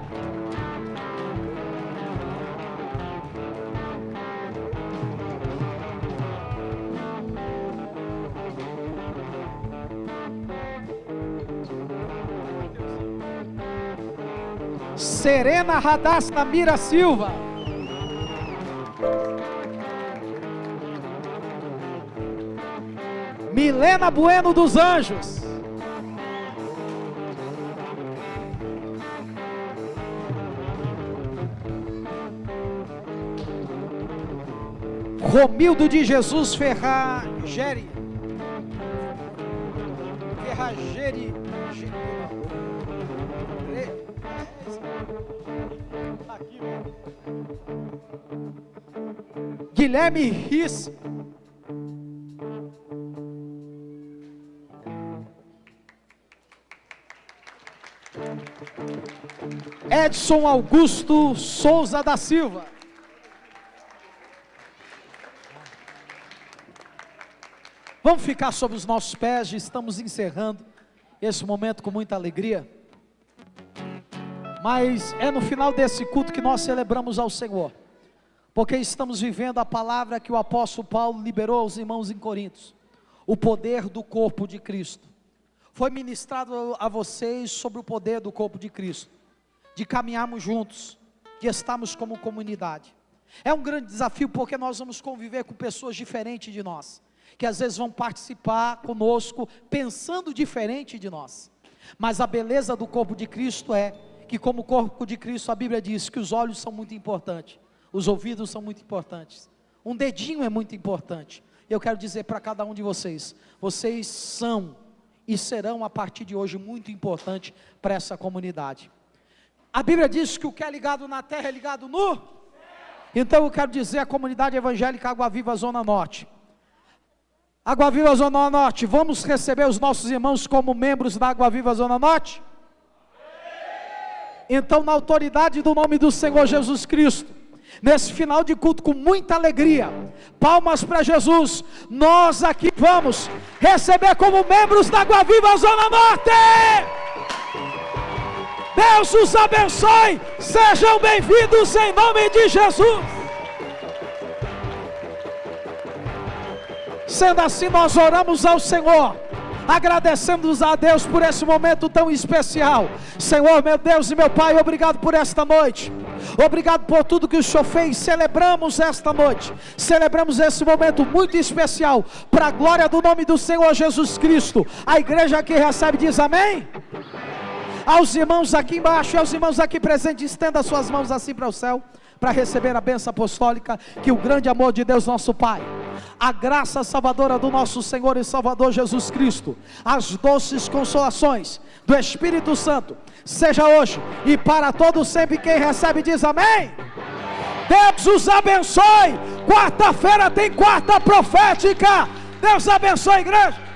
S1: Serena Radassa Mira Silva. Milena Bueno dos Anjos. Romildo de Jesus Ferrageri. Guilherme Riss. Edson Augusto Souza da Silva. Vamos ficar sobre os nossos pés, estamos encerrando esse momento com muita alegria. Mas é no final desse culto que nós celebramos ao Senhor. porque estamos vivendo a palavra que o apóstolo Paulo liberou aos irmãos em Coríntios, o poder do corpo de Cristo. Foi ministrado a vocês sobre o poder do corpo de Cristo, de caminharmos juntos, de estarmos como comunidade. É um grande desafio, porque nós vamos conviver com pessoas diferentes de nós, que às vezes vão participar conosco, pensando diferente de nós. Mas a beleza do corpo de Cristo é que, como corpo de Cristo, a Bíblia diz que os olhos são muito importantes, os ouvidos são muito importantes, um dedinho é muito importante. Eu quero dizer para cada um de vocês, vocês são e serão a partir de hoje muito importante para essa comunidade. A Bíblia diz que o que é ligado na terra é ligado no céu. Então eu quero dizer à comunidade evangélica Água Viva Zona Norte, Água Viva Zona Norte, vamos receber os nossos irmãos como membros da Água Viva Zona Norte? Então, na autoridade do nome do Senhor Jesus Cristo, nesse final de culto, com muita alegria, palmas para Jesus, nós aqui vamos receber como membros da Água Viva Zona Norte. Deus os abençoe, sejam bem-vindos em nome de Jesus. Sendo assim, nós oramos ao Senhor, agradecemos a Deus por esse momento tão especial. Senhor, meu Deus e meu Pai, obrigado por esta noite, obrigado por tudo que o Senhor fez. Celebramos esta noite, celebramos esse momento muito especial, para a glória do nome do Senhor Jesus Cristo. A igreja que recebe diz amém. Aos irmãos aqui embaixo e aos irmãos aqui presentes, estenda suas mãos assim para o céu, para receber a bênção apostólica. Que o grande amor de Deus nosso Pai, a graça salvadora do nosso Senhor e Salvador Jesus Cristo, as doces consolações do Espírito Santo, seja hoje e para todos sempre. Quem recebe diz amém. Deus os abençoe. Quarta-feira tem quarta profética. Deus abençoe a igreja.